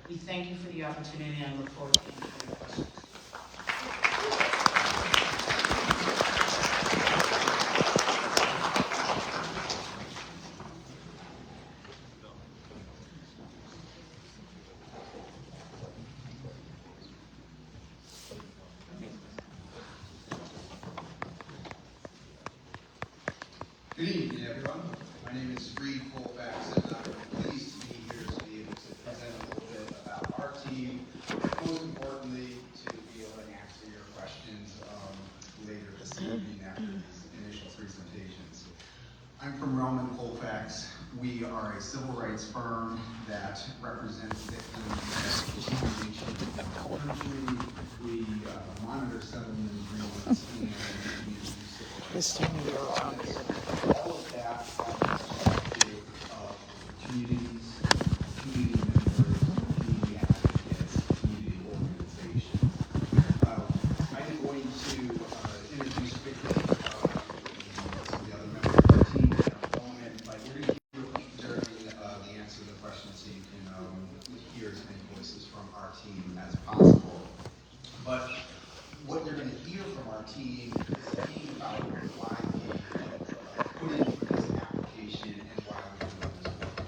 We thank you for the opportunity and I look forward to answering your questions. Good evening, everyone. My name is Reed Colfax, and I'm pleased to be here to be able to present a little bit about our team, most importantly, to be able to answer your questions later this evening after these initial presentations. I'm from Relman Colfax. We are a civil rights firm that represents victims of discrimination in the country. We monitor settlement agreements and community civil rights. All of that from the perspective of communities, community members, community advocates, community organizations. I'm going to introduce quickly some of the other members of the team in a moment, but we're going to hear during the answer to the question so you can hear as many voices from our team as possible. But what you're going to hear from our team is a theme about why we put in for this application and why we're doing this work.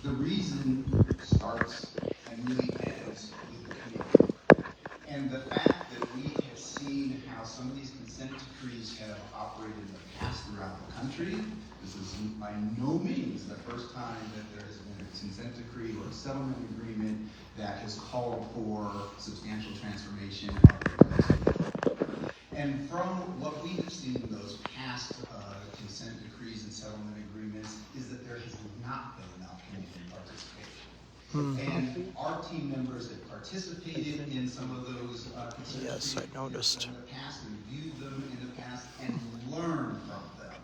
The reason starts and really ends with the community. And the fact that we have seen how some of these consent decrees have operated in the past throughout the country, this is by no means the first time that there has been a consent decree or a settlement agreement that has called for substantial transformation of the police department. And from what we have seen in those past consent decrees and settlement agreements is that there has not been enough community participation. And our team members have participated in some of those consent decrees in the past and viewed them in the past and learned from them.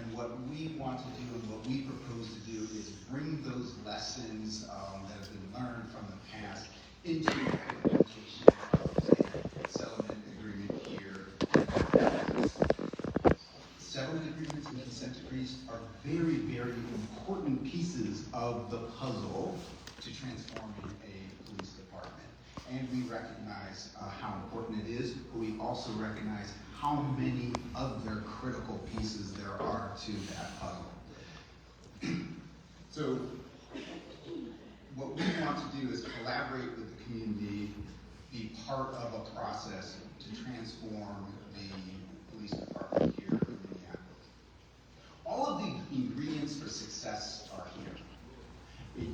And what we want to do and what we propose to do is bring those lessons that have been learned from the past into the implementation of a settlement agreement here. Settlement agreements and consent decrees are very, very important pieces of the puzzle to transforming a police department. And we recognize how important it is, but we also recognize how many other critical pieces there are to that puzzle. So what we want to do is collaborate with the community, be part of a process to transform the police department here in Minneapolis. All of the ingredients for success are here.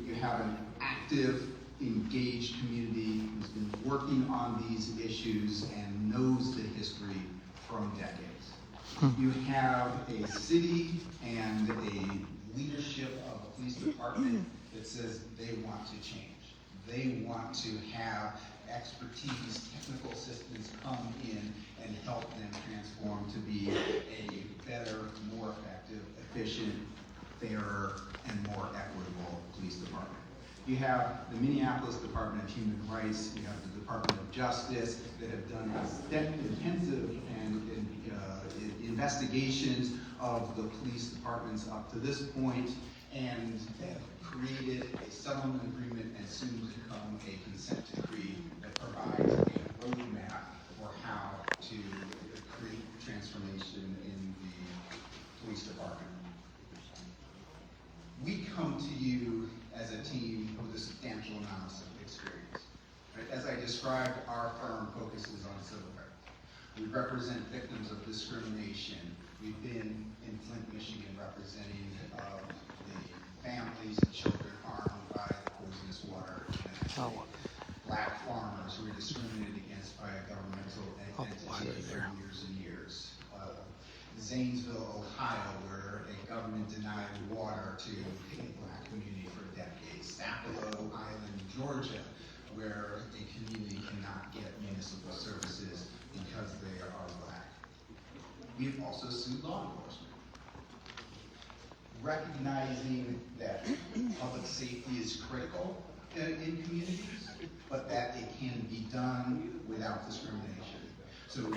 You have an active, engaged community who's been working on these issues and knows the history from decades. You have a city and a leadership of a police department that says they want to change. They want to have expertise, technical assistance come in and help them transform to be a better, more effective, efficient, fairer, and more equitable police department. You have the Minneapolis Department of Human Rights, you have the Department of Justice that have done intensive and investigations of the police departments up to this point, and have created a settlement agreement and soon to come a consent decree that provides a roadmap for how to create transformation in the police department. We come to you as a team with a substantial amount of experience. Right? As I described, our firm focuses on civil rights. We represent victims of discrimination. We've been in Flint, Michigan, representing the families and children harmed by the poisonous water. Black farmers who were discriminated against by a governmental entity for years and years. Zanesville, Ohio, where a government denied water to a black community for decades. Sapelo Island, Georgia, where a community cannot get municipal services because they are black. We've also sued law enforcement. Recognizing that public safety is critical in communities, but that it can be done without discrimination. So you'll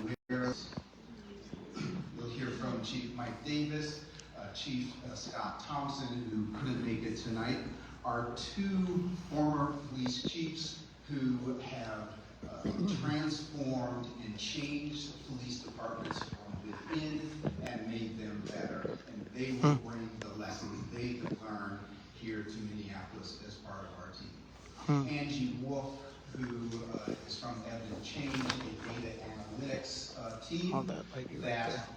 hear from Chief Mike Davis, Chief Scott Thompson, who couldn't make it tonight, are two former police chiefs who have transformed and changed police departments from within and made them better. And they will bring the lessons they have learned here to Minneapolis as part of our team. Angie Wolf, who is from Evident Change, a data analytics team that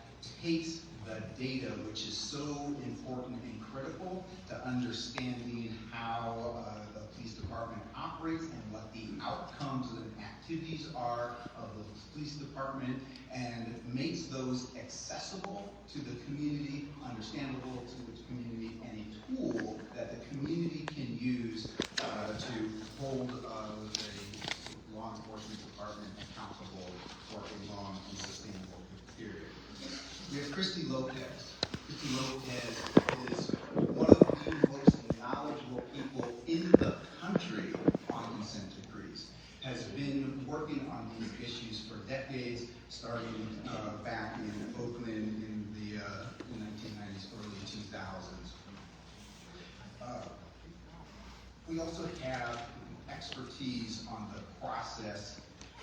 takes the data, which is so important and critical to understanding how the police department operates and what the outcomes and activities are of the police department, and makes those accessible to the community, understandable to the community, and a tool that the community can use to hold the law enforcement department accountable for a long and sustainable period. We have Christy Lopez. Christy Lopez is one of the most knowledgeable people in the country on consent decrees. Has been working on these issues for decades, starting back in Oakland in the 1990s, early 2000s. We also have expertise on the process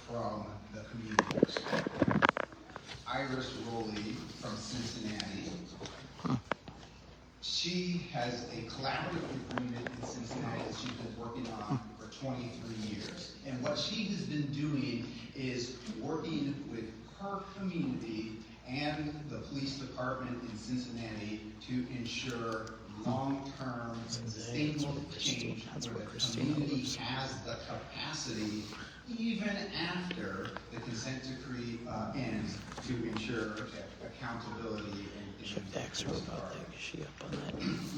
from the community perspective. Iris Rowley from Cincinnati. She has a collaborative agreement in Cincinnati that she's been working on for 23 years. And what she has been doing is working with her community and the police department in Cincinnati to ensure long-term sustainable change where the community has the capacity, even after the consent decree ends, to ensure accountability and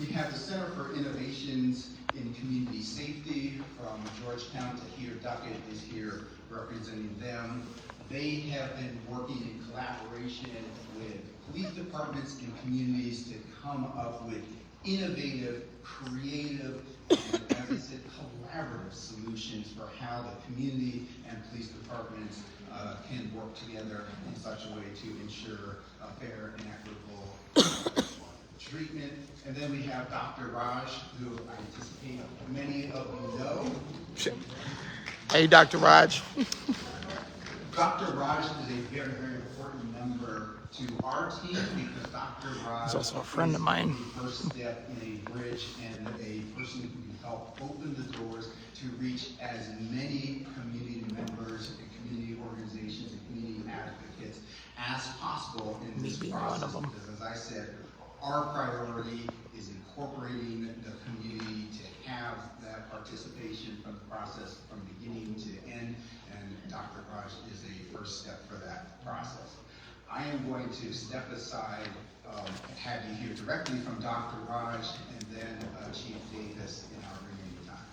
we have the Center for Innovations in Community Safety from Georgetown. Tahir Duckett is here representing them. They have been working in collaboration with police departments and communities to come up with innovative, creative, and, as I said, collaborative solutions for how the community and police departments can work together in such a way to ensure a fair and equitable treatment. And then we have Dr. Raj, who I anticipate many of you know. Hey, Dr. Raj. Dr. Raj is a very, very important member to our team because Dr. Raj He's also a friend of mine. is the first step in a bridge and a person who can help open the doors to reach as many community members and community organizations and community advocates as possible in this process. Because as I said, our priority is incorporating the community to have that participation from the process from beginning to end, and Dr. Raj is a first step for that process. I am going to step aside, have you hear directly from Dr. Raj and then Chief Davis in our remaining time.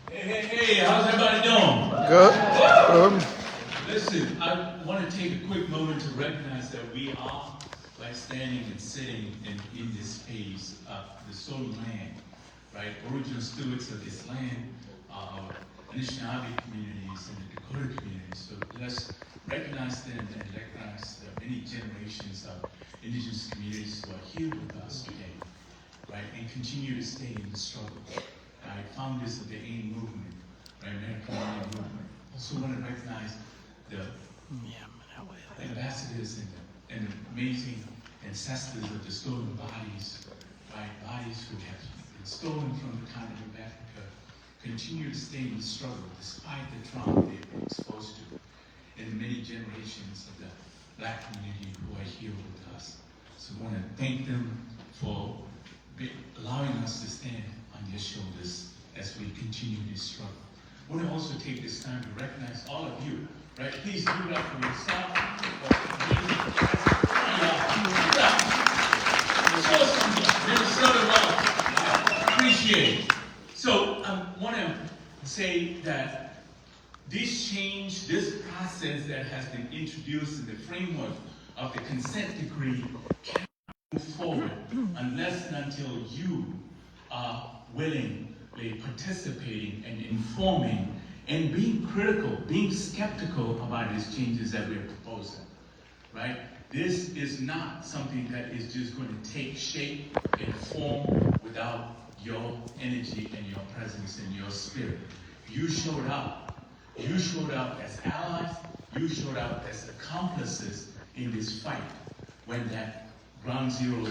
Thank you. Hey, how's everybody doing? Good. Listen, I want to take a quick moment to recognize that we are, like, standing and sitting in this space of the stolen land, right? Original stewards of this land, Anishinaabe communities and the Dakota communities. So let's recognize them and recognize the many generations of indigenous communities who are here with us today, right? And continue to stay in the struggle. I found this of the AIM movement, right? American Indian movement. Also want to recognize the ambassadors and the amazing ancestors of the stolen bodies, right? Bodies who have been stolen from the continent of Africa, continue to stay in the struggle despite the trauma they've been exposed to, and the many generations of the Black community who are here with us. So I want to thank them for allowing us to stand on their shoulders as we continue this struggle. I want to also take this time to recognize all of you, right? Please do that for yourself. Appreciate it. So I want to say that this change, this process that has been introduced in the framework of the consent decree can't move forward unless and until you are willingly participating and informing and being critical, being skeptical about these changes that we're proposing, right? This is not something that is just going to take shape and form without your energy and your presence and your spirit. You showed up. You showed up as allies. You showed up as accomplices in this fight when that ground zero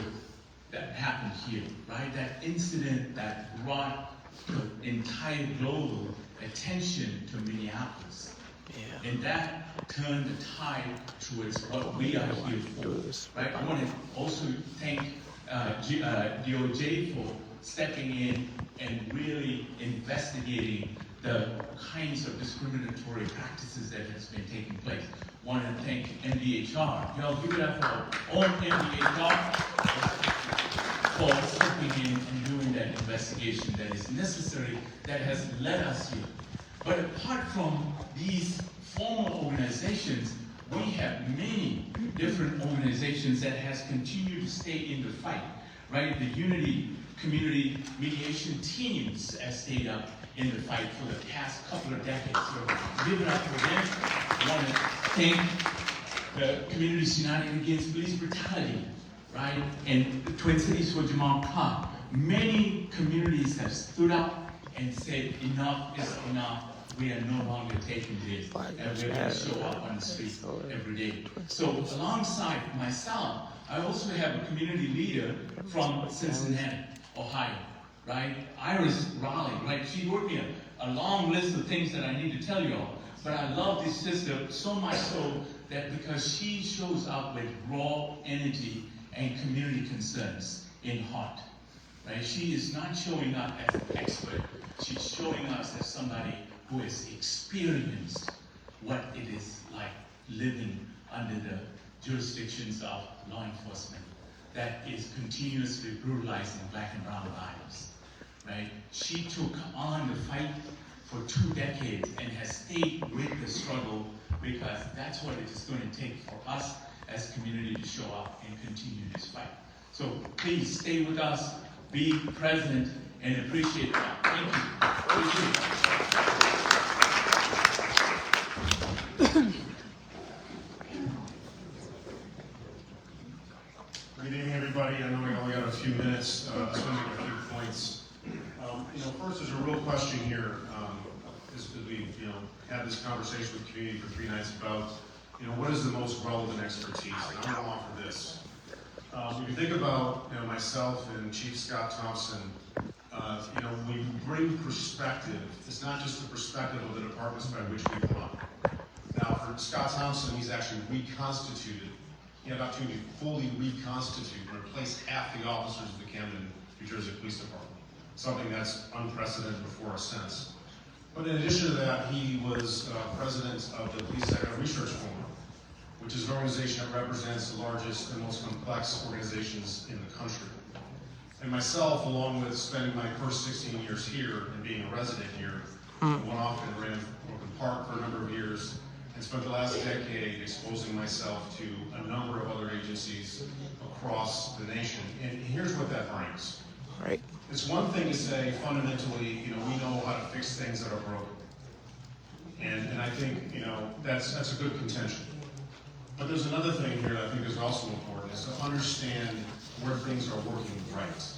that happened here, right? That incident that brought the entire global attention to Minneapolis. Yeah. And that turned the tide towards what we are here for, right? I want to also thank DOJ for stepping in and really investigating the kinds of discriminatory practices that has been taking place. Want to thank MDHR. Y'all give it up for all MDHR for stepping in and doing that investigation that is necessary, that has led us here. But apart from these formal organizations, we have many different organizations that has continued to stay in the fight, right? The Unity Community Mediation Teams has stayed up in the fight for the past couple of decades. So give it up for them. I want to thank the Communities United Against Police Brutality, right? And the Twin Cities for Jamal Khan. Many communities have stood up and said enough is enough. We are no longer taking this, and we're going to show up on the streets every day. So alongside myself, I also have a community leader from Cincinnati, Ohio, right? Iris Raleigh, right? She wrote me a long list of things that I need to tell you all. But I love this sister so much so that because she shows up with raw energy and community concerns in heart, right? She is not showing up as an expert. She's showing us as somebody who has experienced what it is like living under the jurisdictions of law enforcement that is continuously brutalizing Black and brown lives, right? She took on the fight for 2 decades and has stayed with the struggle because that's what it is going to take for us as a community to show up and continue this fight. So please stay with us, be present, and appreciate that. Thank you. Appreciate it. Good evening, everybody. I know we only got a few minutes, so I'm going to make a few points. First, there's a real question here. As we, had this conversation with the community for 3 nights about, what is the most relevant expertise? And I'm going to offer this. If you think about, myself and Chief Scott Thompson, we bring perspective. It's not just the perspective of the departments by which we come up. Now, for Scott Thompson, he's actually reconstituted. He had an opportunity to fully reconstitute and replace half the officers of the Camden, New Jersey Police Department. Something that's unprecedented before a sense. But in addition to that, he was president of the Police Sector Research Forum, which is an organization that represents the largest and most complex organizations in the country. And myself, along with spending my first 16 years here and being a resident here, went off and ran Broken Park for a number of years, and spent the last decade exposing myself to a number of other agencies across the nation. And here's what that brings. Right. It's one thing to say, fundamentally, we know how to fix things that are broken. And I think, that's a good contention. But there's another thing here that I think is also important, is to understand where things are working right.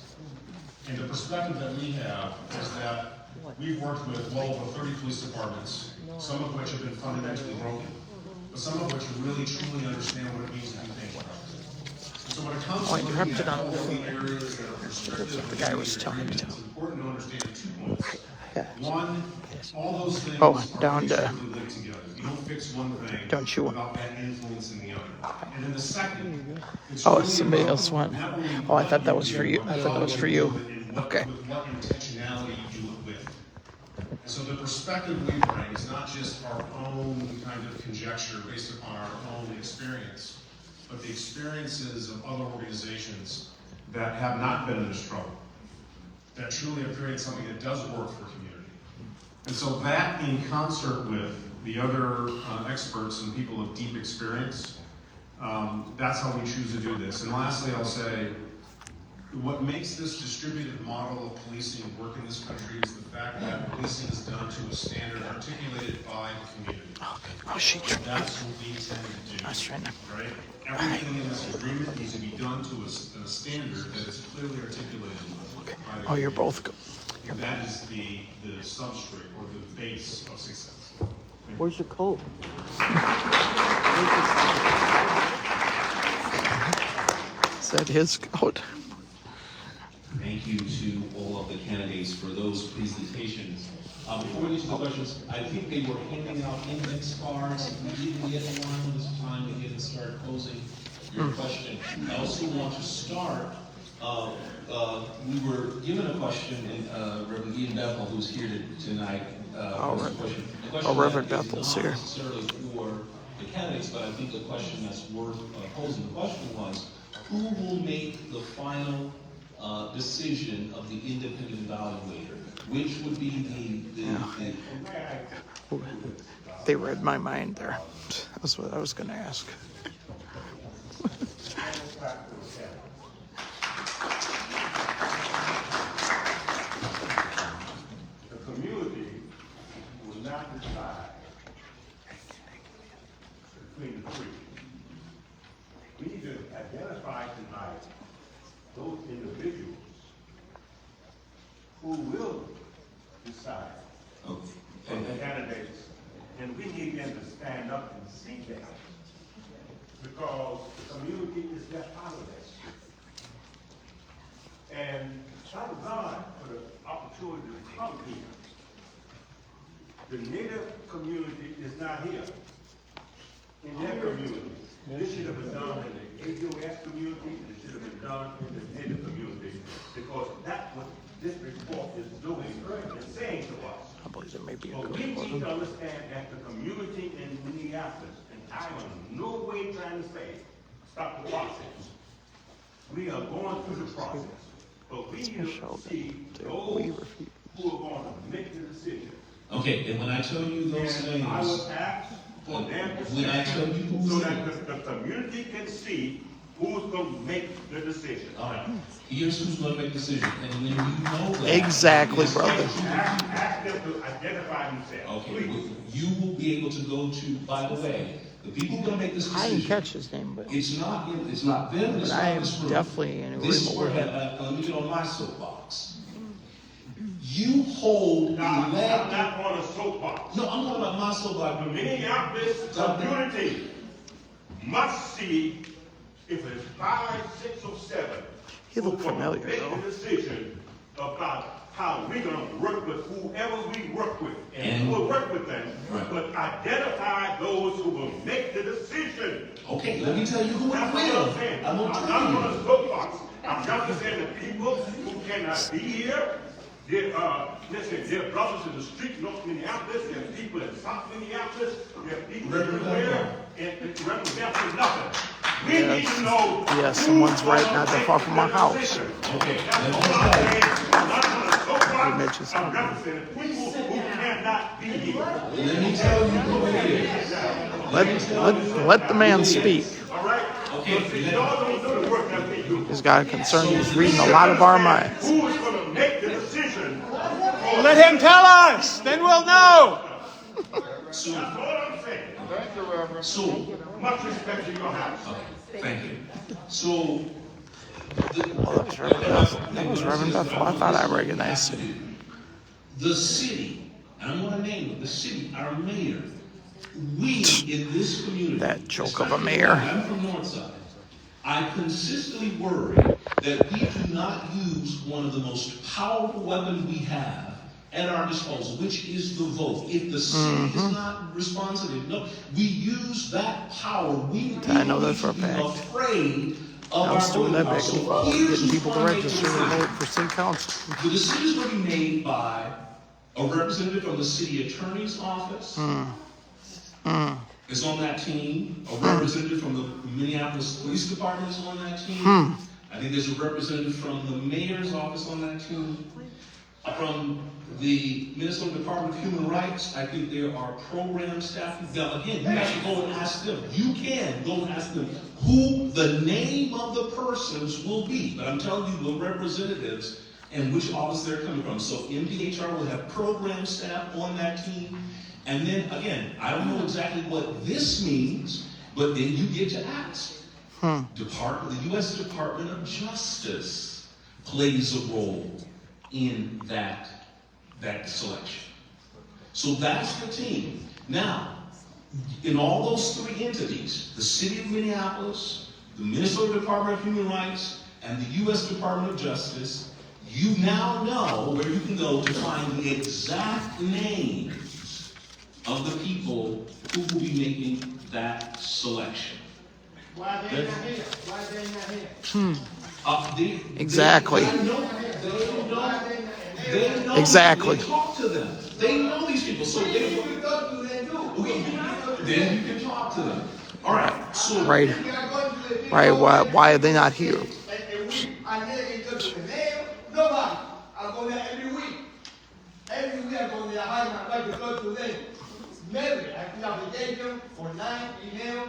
And the perspective that we have is that we've worked with well over 30 police departments, some of which have been fundamentally broken, but some of which really truly understand what it means to do things right. So when it comes to looking at all the areas that are restrictive, the guy was telling me. it's important to understand 2 points. Yeah. One, all those things down are to- inextricably linked together. You don't fix one thing Don't chew. without that influencing the other. And then the second, it's Oh, really somebody about else went. not only Oh, I what thought that you was do, for you. but I thought that was for you. and what- Okay. with what intentionality you do it with. And so the perspective we bring is not just our own kind of conjecture based upon our own experience, but the experiences of other organizations that have not been in this trouble, that truly have created something that does work for community. And so that, in concert with the other experts and people of deep experience, that's how we choose to do this. And lastly, I'll say, what makes this distributed model of policing work in this country is the fact that policing is done to a standard articulated by the community. Oh, she. That's what we tend to do. I was trying to. Right? Everything in this agreement needs to be done to a standard that is clearly articulated by the Oh, community. you're both good. That is the substrate or the base of success. Where's your coat? Is that his coat? Thank you to all of the candidates for those presentations. Before we get to the questions, I think they were handing out index cards. If we didn't get one, this time to get and start posing your question. I also want to start, we were given a question, and Reverend Ian Bethel, who's here tonight, posed a question. The question Reverend that is Bethel's not here. necessarily for the candidates, but I think the question that's worth posing. The question was, who will make the final decision of the independent evaluator? Which would be They read my mind there. That's what I was going to ask. The community will not decide between the three. We need to identify tonight those individuals who will decide for the candidates, and we need them to stand up and see that, because the community is that part of this. And thank God for the opportunity to come here. The Native community is not here. In their community, this should have been done in the ADOS community, it should have been done in the Native community, because that's what this report is doing and saying to us. I believe there may be a So good we need one. to understand that the community in Minneapolis, and I am no way trying to say, stop the process. We are going through the process, but we need to see those who are going to make the decision. Okay, and when I tell you those And names, I would ask for them to when I tell you stand who's so named, that the community can see who's going to make the decision. all right, here's who's going to make the decision, and when you know that. Exactly, yes, brother. Ask them to identify themselves, Okay, please. you will be able to go to, by the way, the people who are going to make this I didn't decision. catch his name, but It's not them, it's not I not am this room. definitely in This, agreement with him. let me get on my soapbox. You hold Now, I'm elected. not on a soapbox. No, I'm talking about my The soapbox. Minneapolis community must see if it's 5, 6, or 7. He looked who's gonna familiar, make though. the decision about how we're gonna work with whoever we work with. And- we'll work with them, Right. but identify those who will make the decision. Okay, let me tell you who it That's what will. I'm saying. I'm I'm gonna not on tell you. a soapbox. I'm just saying that people who cannot be here, listen, there are brothers in the street, North Minneapolis, there are people in South Minneapolis, there are people Reverend everywhere, and Reverend Bethel, nothing. We need to know. Yes, who's someone's right gonna not that make far from my the house. decision. Okay, That's let me what tell I'm you. saying. I'm not on a He mentioned soapbox. I'm something. representing people who cannot be here. Let me tell you who it is. Let the man speak. All right? Okay, So, see, y'all don't do the work that we do. He's got a concern. He's reading a lot of our minds. Who is going to make the decision? Let him tell us, then we'll know. That's all I'm saying. Thank you, Reverend. So, Much respect to your house. okay, thank you. So, Oh, that was Reverend Bethel. That was Reverend Bethel. I thought I recognized him. the city, and I'm going to name it, the city, our mayor, we in this community. That joke of a especially mayor. I'm from Northside. I consistently worry that we do not use one of the most powerful weapons we have at our disposal, which is the vote. If the city is not responsive, no, we use that power. We I know that for a need to be fact. afraid of I our was doing voting that back power. in the fall, So here's getting who's people to gonna make the register and decision. vote for city council. The decisions will be made by a representative from the city attorney's office. Is on that team. A representative from the Minneapolis Police Department is on that team. I think there's a representative from the mayor's office on that team. From the Minnesota Department of Human Rights, I think there are program staff. Now, again, you have to go and ask them. You can go and ask them who the name of the persons will be. But I'm telling you, the representatives and which office they're coming from. So MDHR will have program staff on that team. And then, again, I don't know exactly what this means, but then you get to ask. The U.S. Department of Justice plays a role in that selection. So that's the team. Now, in all those three entities, the City of Minneapolis, the Minnesota Department of Human Rights, and the U.S. Department of Justice, you now know where you can go to find the exact names of the people who will be making that selection. Why they not here? Why they not here? Exactly. They know. Exactly. They talk to them. They know these people, so then you can talk to them. All right. So Right. Right. Why are they not here? I never get to the mail. Nobody. I go there every week. Every week I go there. I like to go to them. Never. I fill application for 9 email.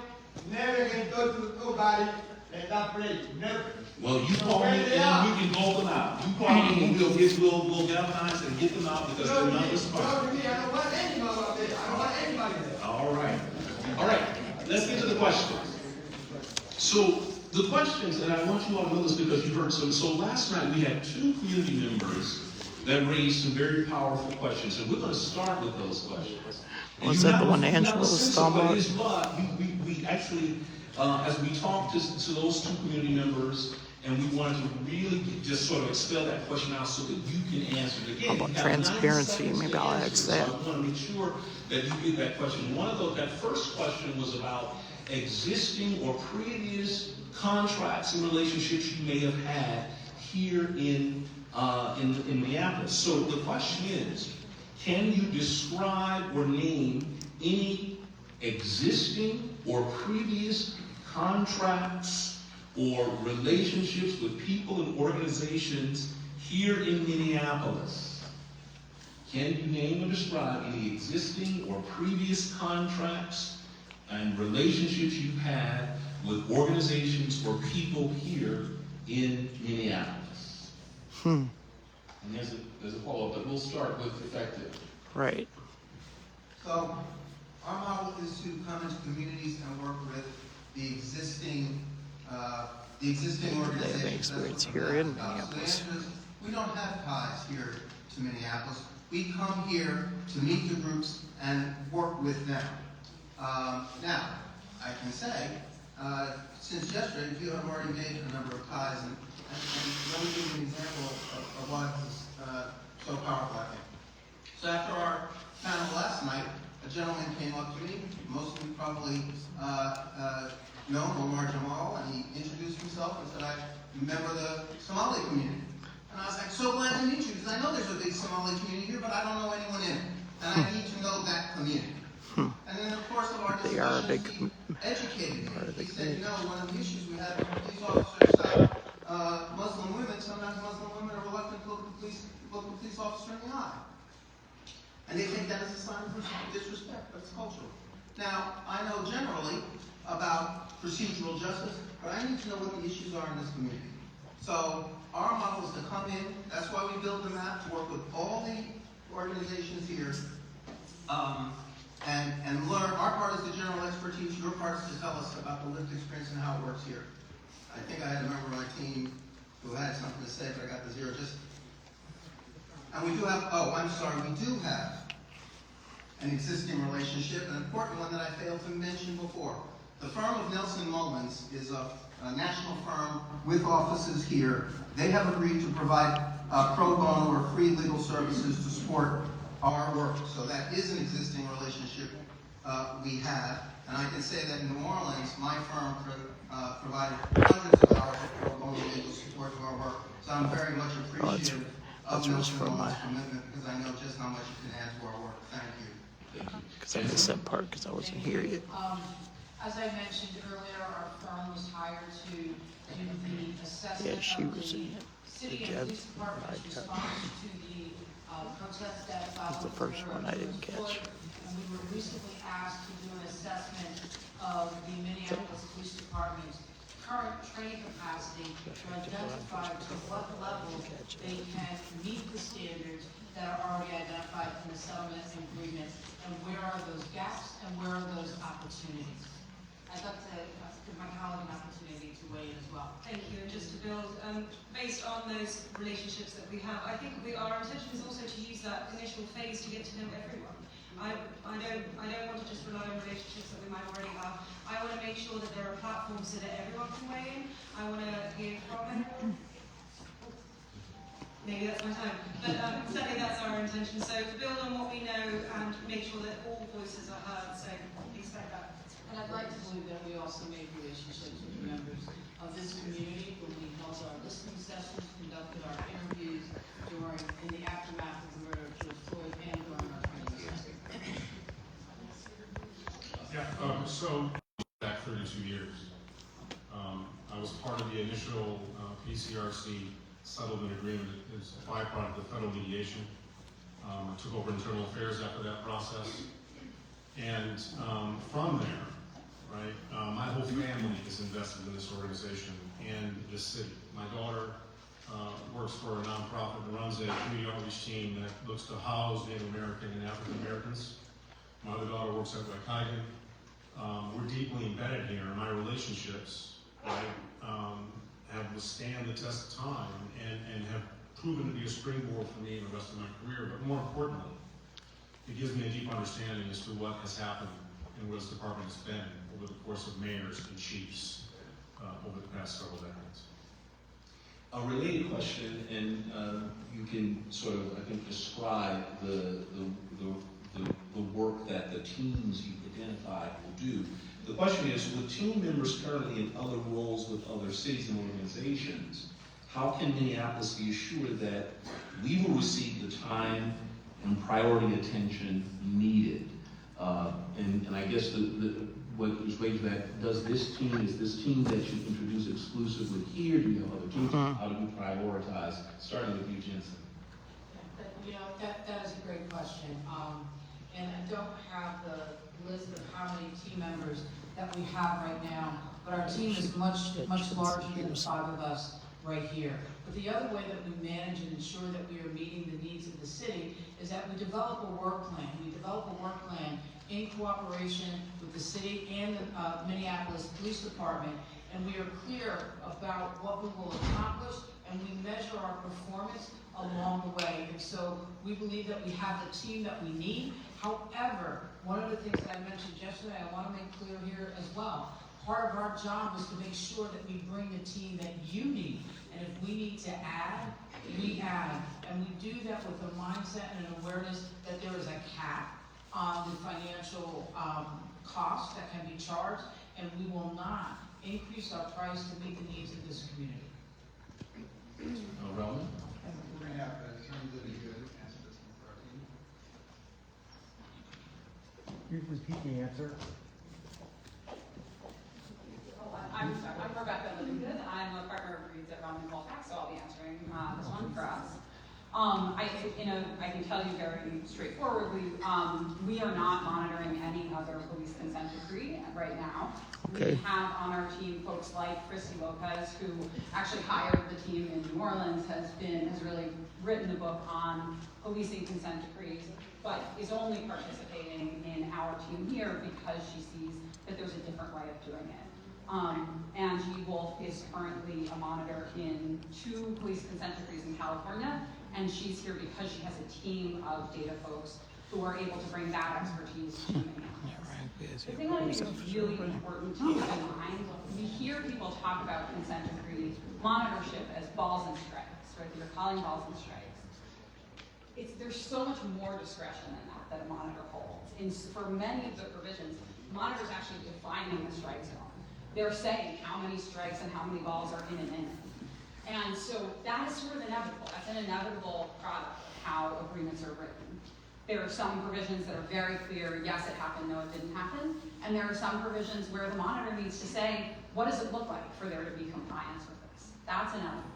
Never can go to nobody in that place. Never. well, you call me and we can go them out. You call me and we'll galvanize and get them out because they're not responding. I don't want anybody out there. I don't want anybody there. All right. All right. Let's get to the questions. So the questions, and I want you all to know this because you heard some. So last night we had 2 community members that raised some very powerful questions, and we're going to start with those questions. And Was you that the have one a- you Angela have a was sense talking of what about? it is, but we actually, as we talked to those 2 community members, and we wanted to really just sort of expel that question out so that you can answer it again. How about you have 90 transparency? seconds Maybe to I'll answer ask it. that. So I want to make sure that you get that question. One of those, that first question was about existing or previous contracts and relationships you may have had here in Minneapolis. So the question is, can you describe or name any existing or previous contracts or relationships with people and organizations here in Minneapolis? Can you name or describe any existing or previous contracts and relationships you've had with organizations or people here in Minneapolis? And there's a follow-up, but we'll start with effective. Right. So, our model is to come into communities and work with the existing organizations. experience here in Minneapolis. So the answer is, we don't have ties here to Minneapolis. We come here to meet the groups and work with them. Now, I can say, since yesterday, you have already made a number of ties, and let me give you an example of why this is so powerful, I think. So after our panel last night, a gentleman came up to me, most of you probably know Omar Jamal, and he introduced himself and said, I'm a member of the Somali community. And I was like, so glad to meet you, because I know there's a big Somali community here, but I don't know anyone in it. And I need to know that community. And then, of course, of our They are a discussion, big he educated part me. of the He said, community. one of the issues we have with police officers, Muslim women, sometimes Muslim women are reluctant to look a police officer in the eye. And they think that is a sign of disrespect, but it's cultural. Now, I know generally about procedural justice, but I need to know what the issues are in this community. So, our model is to come in, that's why we built the map, to work with all the organizations here, and learn. Our part is the general expertise, your part is to tell us about the lived experience and how it works here. I think I had a member of my team who had something to say, but I got the zero. And we do have, we do have an existing relationship, an important one that I failed to mention before. The firm of Nelson Mullins is a national firm with offices here. They have agreed to provide pro bono or free legal services to support our work. So that is an existing relationship we have. And I can say that in New Orleans, my firm provided hundreds of hours of pro bono legal support to our work. So I'm very much appreciative of Nelson Mullins' commitment, because I know just how much it can add to our work. Thank you. Because I missed that part because I wasn't here yet. As I mentioned earlier, our firm was hired to do the assessment Yeah, she of was the in it. city The and police judge, department's right, response to the protest that That's the first one I didn't catch. And we were recently asked to do an assessment of the Minneapolis Police Department's current training capacity to identify to what level they can meet the standards that are already identified in the settlement agreement, and where are those gaps and where are those opportunities. I'd like to give my colleague an opportunity to weigh in as well. Thank you. And just to build, based on those relationships that we have, I think our intention is also to use that initial phase to get to know everyone. I don't want to just rely on relationships that we might already have. I want to make sure that there are platforms so that everyone can weigh in. I want to hear from everyone. Maybe that's my time. But certainly that's our intention. So to build on what we know and make sure that all voices are heard. So expect that. And I'd like to believe that we also made relationships with members of this community when we held our listening sessions, conducted our interviews in the aftermath of the murder of George Floyd and during our training sessions. Yeah, so back 32 years. I was part of the initial PCRC settlement agreement as a byproduct of federal mediation. I took over internal affairs after that process. And from there, right, my whole family is invested in this organization and this city. My daughter works for a nonprofit and runs a community outreach team that looks to house Native American and African Americans. My other daughter works at Waukegan. We're deeply embedded here, and my relationships, right, have withstand the test of time and have proven to be a springboard for me in the rest of my career. But more importantly, it gives me a deep understanding as to what has happened and where this department has been over the course of mayors and chiefs over the past several decades. A related question, and you can sort of, I think, describe the work that the teams you've identified will do. The question is, with team members currently in other roles with other cities and organizations, how can Minneapolis be assured that we will receive the time and priority attention needed? And I guess what is related to that, is this team that you introduce exclusively here? Do you have other teams? How do we prioritize? Starting with you, Jensen. You know, that is a great question. And I don't have the list of how many team members that we have right now, but our team is much larger than the 5 of us right here. But the other way that we manage and ensure that we are meeting the needs of the city is that we develop a work plan. We develop a work plan in cooperation with the city and the Minneapolis Police Department, and we are clear about what we will accomplish, and we measure our performance along the way. And so we believe that we have the team that we need. However, one of the things that I mentioned yesterday, I want to make clear here as well. Part of our job is to make sure that we bring the team that you need. And if we need to add, we add. And we do that with a mindset and an awareness that there is a cap on the financial cost that can be charged, and we will not increase our price to meet the needs of this community. Roman? We're going to have Attorney Libby Good answer this one for our team. You repeat the answer. I'm Rebecca Livingston. I'm a partner of Reed's at Roman Colfax, so I'll be answering this one for us. I can tell you very straightforwardly, we are not monitoring any other police consent decree right now. Okay. We have on our team folks like Christy Lopez, who actually hired the team in New Orleans, has really written the book on policing consent decrees, but is only participating in our team here because she sees that there's a different way of doing it. Angie Wolf is currently a monitor in 2 police consent decrees in California, and she's here because she has a team of data folks who are able to bring that expertise to Minneapolis. The thing I think is really important to keep in mind, we hear people talk about consent decree monitorship as balls and strikes, right? You're calling balls and strikes. There's so much more discretion than that a monitor holds. For many of the provisions, monitors actually defining the strike zone. They're saying how many strikes and how many balls are in an inning. And so that is sort of inevitable. That's an inevitable product of how agreements are written. There are some provisions that are very clear, yes, it happened, no, it didn't happen. And there are some provisions where the monitor needs to say, what does it look like for there to be compliance with this? That's inevitable.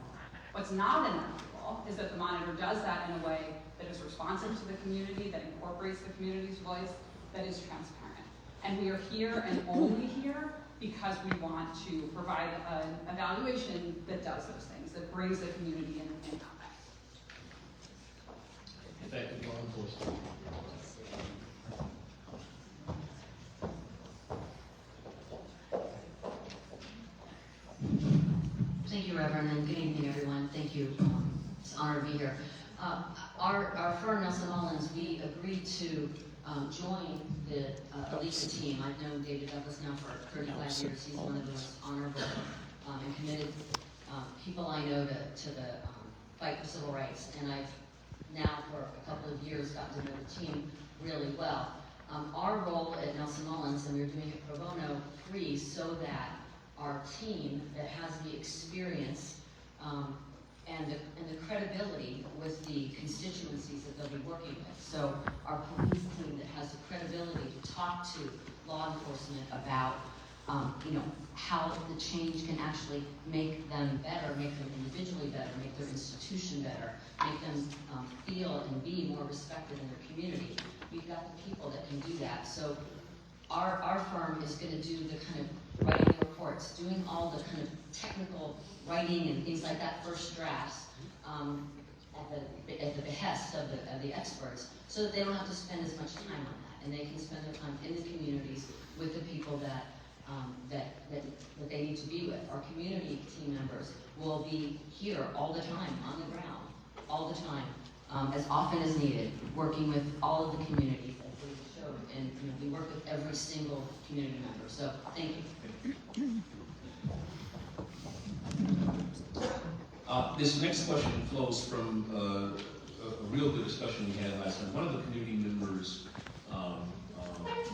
What's not inevitable is that the monitor does that in a way that that is responsive to the community, that incorporates the community's voice, that is transparent. And we are here and only here because we want to provide an evaluation that does those things, that brings the community in contact. Effective law enforcement. Thank you, Reverend, and good evening, everyone. Thank you. It's an honor to be here. Our firm, Nelson Mullins, we agreed to join the elite team. I've known David Douglas now for 35 years. He's one of the most honorable and committed people I know to the fight for civil rights. And I've now, for a couple of years, gotten to know the team really well. Our role at Nelson Mullins, and we're doing it pro bono free, so that our team that has the experience and the credibility with the constituencies that they'll be working with. So our police team that has the credibility to talk to law enforcement about how the change can actually make them better, make them individually better, make their institution better, make them feel and be more respected in their community. We've got the people that can do that. So our firm is going to do the kind of writing the reports, doing all the kind of technical writing and things like that, first drafts, at the behest of the experts, so that they don't have to spend as much time on that, and they can spend their time in the communities with the people that they need to be with. Our community team members will be here all the time, on the ground, all the time, as often as needed, working with all of the communities as they showed, and we work with every single community member. So thank you. This next question flows from a real good discussion we had last night. One of the community members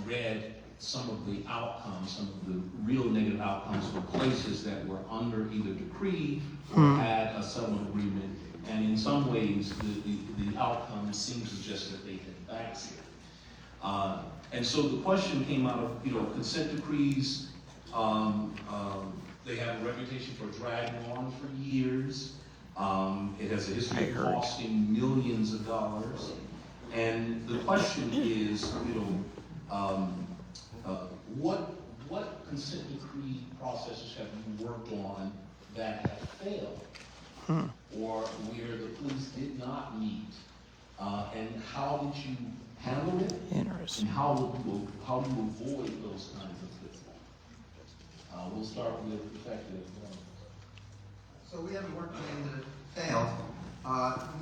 read some of the outcomes, some of the real negative outcomes for places that were under either decree or had a settlement agreement, and in some ways the outcome seems to suggest that they had backslid. And so the question came out of consent decrees. They have a reputation for dragging on for years. It has a history of costing millions of dollars. And the question is, what consent decree processes have you worked on that have failed, or where the police did not meet, and how did you handle it? Interesting. And how do you avoid those kinds of things? We'll start with effective. So we haven't worked on any that failed.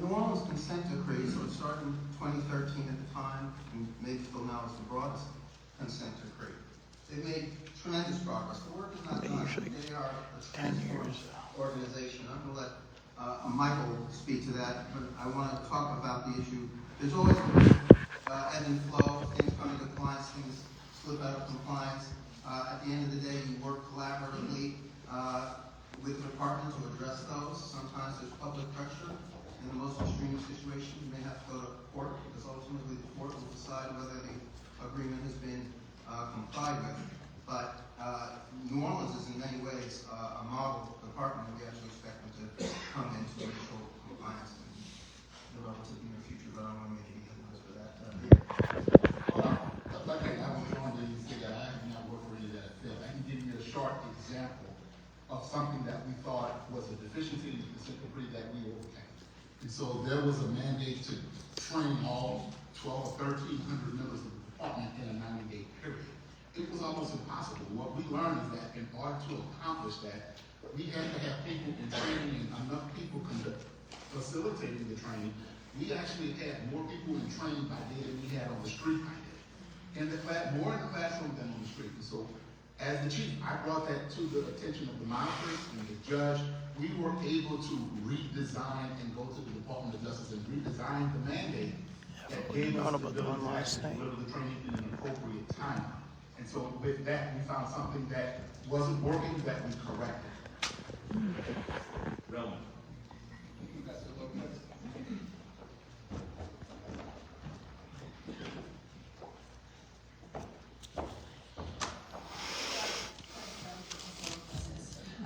New Orleans consent decree, so it started in 2013 at the time, and maybe still now is the broadest consent decree. They made tremendous progress. The work is not done. They are a transformed organization. I'm going to let Michael speak to that, but I want to talk about the issue. There's always ebb and flow, things come into compliance, things slip out of compliance. At the end of the day, you work collaboratively with the department to address those. Sometimes there's public pressure. In the most extreme situation, you may have to go to court, because ultimately the court will decide whether the agreement has been complied with. But New Orleans is in many ways a model department, and we actually expect them to come into initial compliance in the relative near future, but I don't want to make any headlines for that. I was wrong when you say that I have not worked for any of that field. I can give you a short example of something that we thought was a deficiency in the consent decree that we overcame. And so there was a mandate to train all 1,200 or 1,300 members of the department in a 90-day period. It was almost impossible. What we learned is that in order to accomplish that, we had to have people in training and enough people facilitating the training. We actually had more people in training by day than we had on the street by day. More in the classroom than on the street. And so, as the chief, I brought that to the attention of the monitors and the judge. We were able to redesign and go to the Department of Justice and redesign the mandate that gave us the ability to actually deliver the training in an appropriate time. And so with that, we found something that wasn't working that we corrected. Relevant.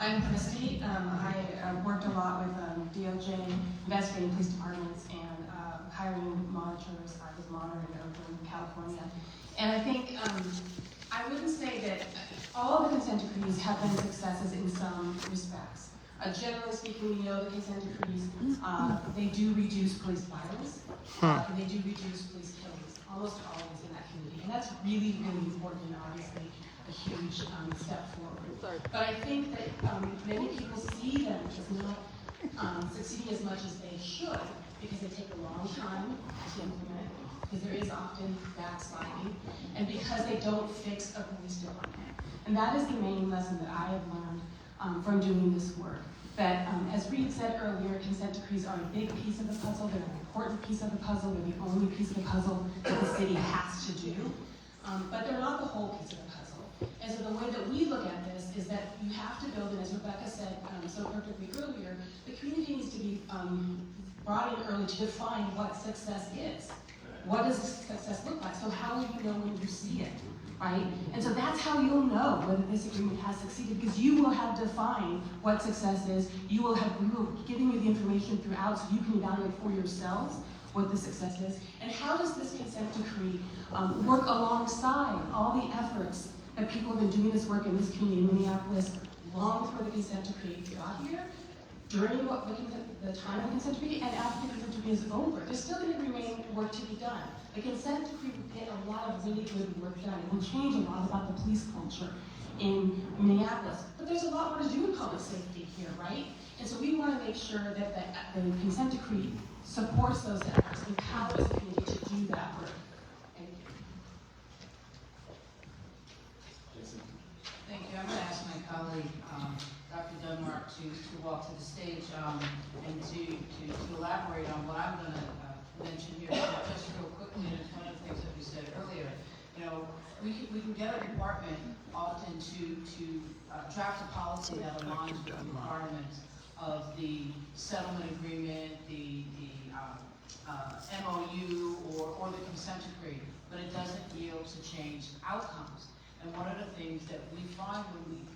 I'm Christy. I worked a lot with DOJ, investigating police departments, and hiring monitors. I was monitoring Oakland, California. And I think, I wouldn't say that all the consent decrees have been successes in some respects. Generally speaking, we know the consent decrees, they do reduce police violence, and they do reduce police killings, almost always in that community. And that's really, really important and obviously a huge step forward. But I think that many people see them as not succeeding as much as they should because they take a long time to implement, because there is often backsliding, and because they don't fix a police department. And that is the main lesson that I have learned from doing this work. That, as Reed said earlier, consent decrees are a big piece of the puzzle. They're an important piece of the puzzle. They're the only piece of the puzzle that the city has to do. But they're not the whole piece of the puzzle. And so the way that we look at this is that you have to build, and as Rebecca said so perfectly earlier, the community needs to be brought in early to define what success is. What does success look like? So how will you know when you see it? Right? And so that's how you'll know whether this agreement has succeeded, because you will have defined what success is. We will giving you the information throughout so you can evaluate for yourselves what the success is. And how does this consent decree work alongside all the efforts that people have been doing this work in this community in Minneapolis long before the consent decree got here, during the time of the consent decree, and after the consent decree is over. There's still going to remain work to be done. The consent decree will get a lot of really good work done. It will change a lot about the police culture in Minneapolis. But there's a lot more to do in public safety here, right? And so we want to make sure that the consent decree supports those efforts, empowers the community to do that work. Thank you. Thank you. I'm going to ask my colleague, Dr. Dunmark, to walk to the stage and to elaborate on what I'm going to mention here. Just real quickly, and it's one of the things that we said earlier. You know, we can get a department often to draft a policy that aligns with the requirements of the settlement agreement, the MOU, or the consent decree, but it doesn't yield to change outcomes. And one of the things that we find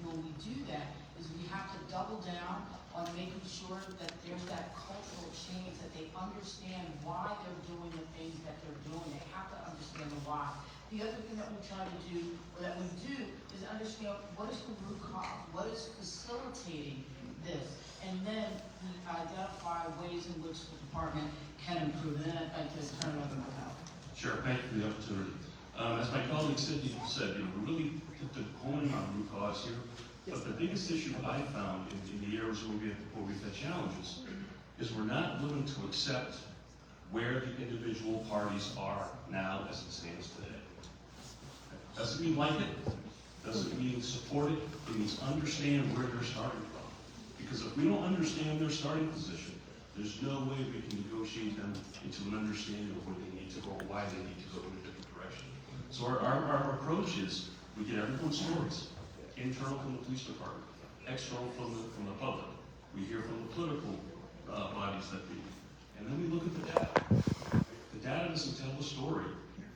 when we do that is we have to double down on making sure that there's that cultural change, that they understand why they're doing the things that they're doing. They have to understand the why. The other thing that we try to do, or that we do, is understand what is the root cause, what is facilitating this, and then we identify ways in which the department can improve. And then I'd just turn it over to Mel. Sure, thank you for the opportunity. As my colleague Cindy said, we really put the honing on root cause here. But the biggest issue I found in the areas where we've had challenges is we're not willing to accept where the individual parties are now as it stands today. Doesn't mean like it, doesn't mean support it, it means understand where they're starting from. Because if we don't understand their starting position, there's no way we can negotiate them into an understanding of where they need to go, why they need to go in a different direction. So our approach is we get everyone's stories, internal from the police department, external from the public. We hear from the political bodies that we, and then we look at the data. The data doesn't tell the story,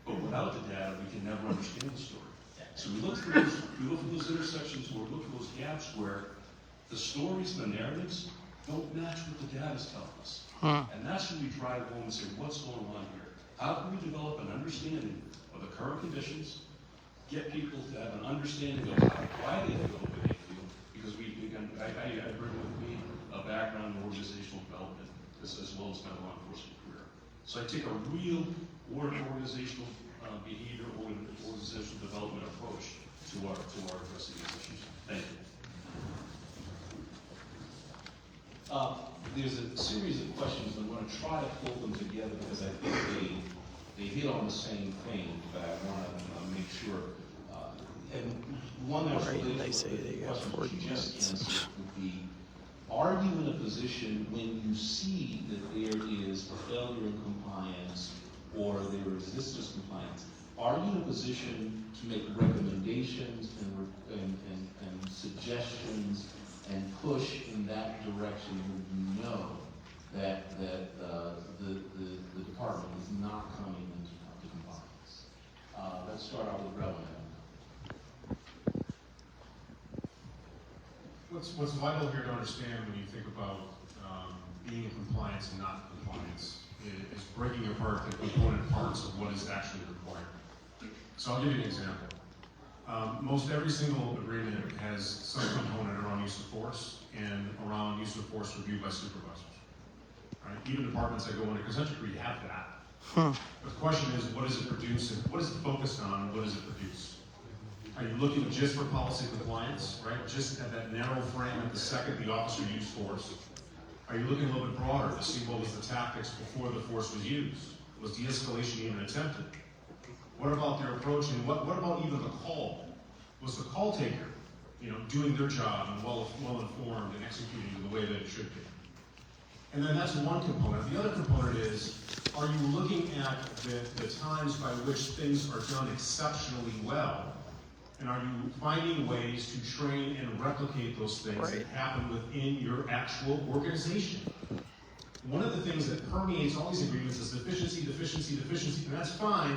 but without the data, we can never understand the story. So we look for those intersections, or we look for those gaps where the stories, the narratives, don't match what the data's telling us. And that's when we drive home and say, what's going on here? How can we develop an understanding of the current conditions, get people to have an understanding of why they feel the way they feel? Because I bring with me a background in organizational development as well as my law enforcement career. So I take a real organizational behavior, organizational development approach to our addressing these issues. Thank you. There's a series of questions, and I'm going to try to pull them together because I think they hit on the same thing, but I want to make sure. And one that's related to the question you just answered would be, are you in a position when you see that there is a failure in compliance or there is resistance compliance, are you in a position to make recommendations and suggestions and push in that direction when you know that the department is not coming into compliance? Let's start out with Reverend. What's vital here to understand when you think about being in compliance and not in compliance is breaking apart the component parts of what is actually required. So I'll give you an example. Most every single agreement has some component around use of force and around use of force reviewed by supervisors. Right? Even departments that go under consent decree have that. But the question is, what does it produce, and what is it focused on, and what does it produce? Are you looking just for policy compliance, right? Just at that narrow frame at the second the officer used force? Are you looking a little bit broader to see what was the tactics before the force was used? Was de-escalation even attempted? What about their approach, and what about even the call? Was the call taker, doing their job and well informed and executing the way that it should be? And then that's one component. The other component is, are you looking at the times by which things are done exceptionally well? And are you finding ways to train and replicate those things that happen within your actual organization? One of the things that permeates all these agreements is efficiency, deficiency, deficiency, and that's fine,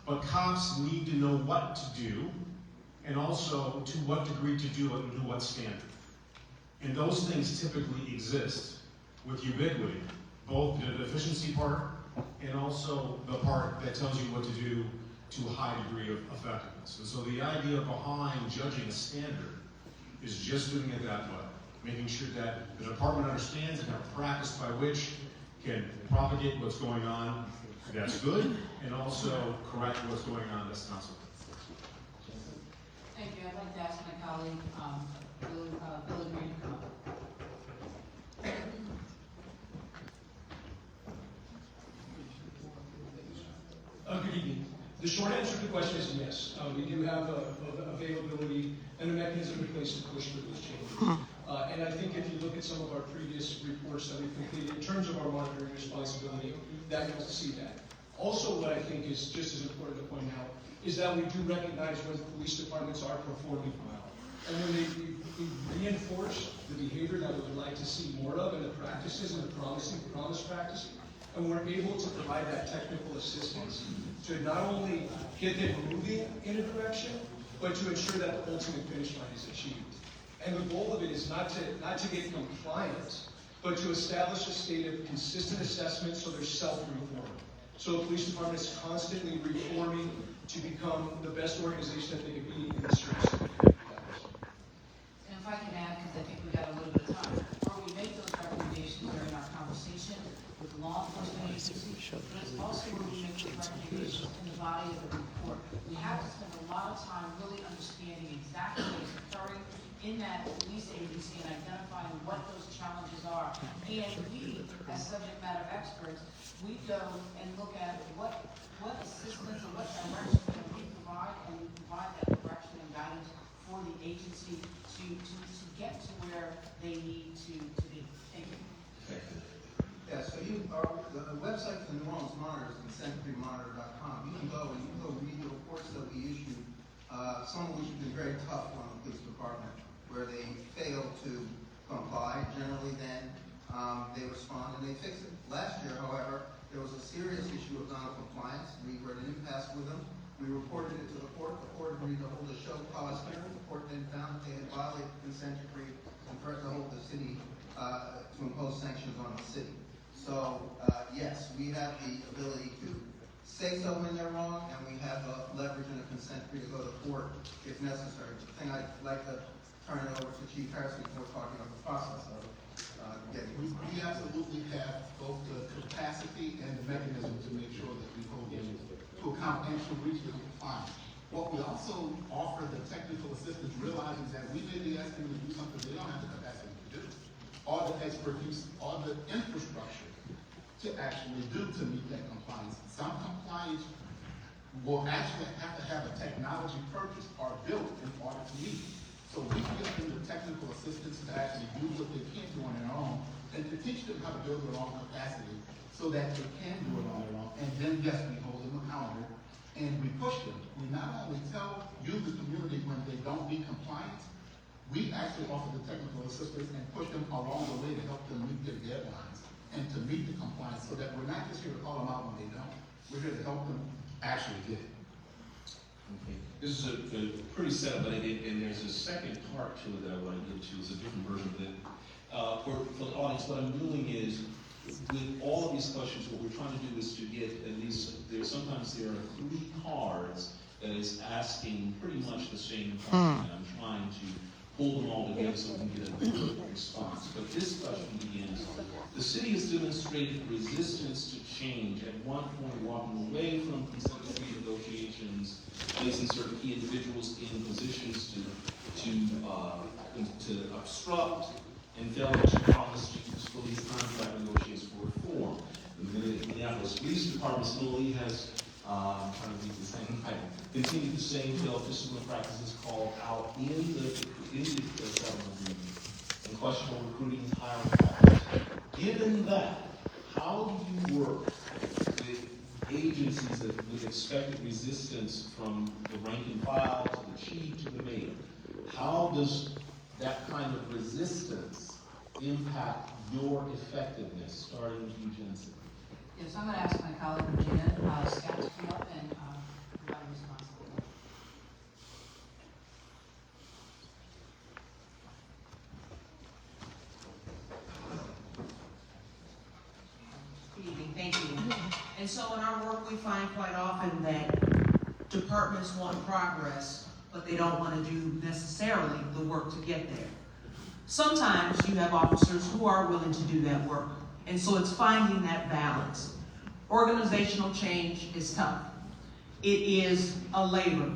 but cops need to know what to do, and also to what degree to do it and to what standard. And those things typically exist with ubiquity, both the efficiency part and also the part that tells you what to do to a high degree of effectiveness. And so the idea behind judging a standard is just doing it that way, making sure that the department understands and have a practice by which can propagate what's going on that's good, and also correct what's going on that's not so good. Thank you. I'd like to ask my colleague, Bill Green to come up. Good evening. The short answer to the question is yes. We do have availability and a mechanism in place to push for those changes. And I think if you look at some of our previous reports that we've completed in terms of our monitoring responsibility, that you'll see that. Also, what I think is just as important to point out is that we do recognize when police departments are performing well. And when we reinforce the behavior that we would like to see more of in the practices and the promise practices, and we're able to provide that technical assistance to not only get them moving in a direction, but to ensure that the ultimate finish line is achieved. And the goal of it is not to get compliance, but to establish a state of consistent assessment so they're self-reforming. So the police department is constantly reforming to become the best organization that they can be in the service. And if I can add, because I think we got a little bit of time, where we make those recommendations during our conversation with law enforcement agencies, but it's also where we make those recommendations in the body of the report. We have to spend a lot of time really understanding exactly what is occurring in that police agency and identifying what those challenges are. And we, as subject matter experts, we go and look at what assistance or what direction can we provide, and we provide that direction and guidance for the agency to get to where they need to be. Thank you. Yeah, so the website for the New Orleans Monitor is consentdecreemonitor.com. You can go and read the reports that we issue, some of which have been very tough on the police department, where they fail to comply. Generally then, they respond and they fix it. Last year, however, there was a serious issue of non-compliance. We were at an impasse with them. We reported it to the court. The court agreed to hold a show cause hearing. The court then found that they had violated the consent decree and threatened to hold the city to impose sanctions on the city. So, yes, we have the ability to say so when they're wrong, and we have leverage in a consent decree to go to court if necessary. The thing I'd like to turn it over to Chief Harrison before talking about the process of getting it. We absolutely have both the capacity and the mechanism to make sure that we hold them to account and to reach the compliance. What we also offer the technical assistance, realizing that we may be asking them to do something they don't have the capacity to do, or the expertise, or the infrastructure to actually do to meet that compliance. Some compliance will actually have to have a technology purchased or built in order to meet. So we can give them the technical assistance to actually do what they can't do on their own, and to teach them how to build their own capacity so that they can do it on their own. And then, yes, we hold them accountable and we push them. We not only tell you, the community, when they don't meet compliance, we actually offer the technical assistance and push them along the way to help them meet their deadlines and to meet the compliance, so that we're not just here to call them out when they don't. We're here to help them actually get it. Okay. This is a pretty setup, and there's a second part to it that I want to get to. It's a different version of it. For the audience, what I'm doing is with all of these questions, what we're trying to do is to get at least, sometimes there are 3 cards that is asking pretty much the same question, and I'm trying to pull them all together so we can get a good response. But this question begins, the city has demonstrated resistance to change, at one point walking away from consent decree negotiations, placing certain key individuals in positions to obstruct, and failing to promise to police contract negotiations for reform. The Minneapolis Police Department similarly has, I'm trying to read the same title, continued the same failed discipline practices called out in the settlement agreement and questionable recruiting and hiring practices. Given that, how do you work with agencies that with expected resistance from the rank and file to the chief to the mayor? How does that kind of resistance impact your effectiveness, starting with you, Jensen? Yes, I'm going to ask my colleague Regina Scott to come up and provide a response. Good evening, thank you. And so in our work, we find quite often that departments want progress, but they don't want to do necessarily the work to get there. Sometimes you have officers who are willing to do that work, and so it's finding that balance. Organizational change is tough. It is a labor.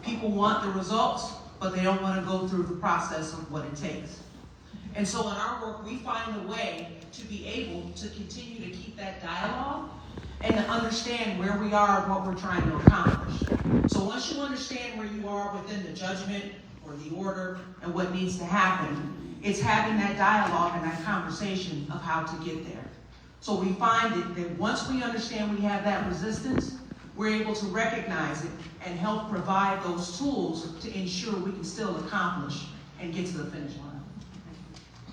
People want the results, but they don't want to go through the process of what it takes. And so in our work, we find a way to be able to continue to keep that dialogue and to understand where we are and what we're trying to accomplish. So once you understand where you are within the judgment or the order and what needs to happen, it's having that dialogue and that conversation of how to get there. So we find that once we understand we have that resistance, we're able to recognize it and help provide those tools to ensure we can still accomplish and get to the finish line.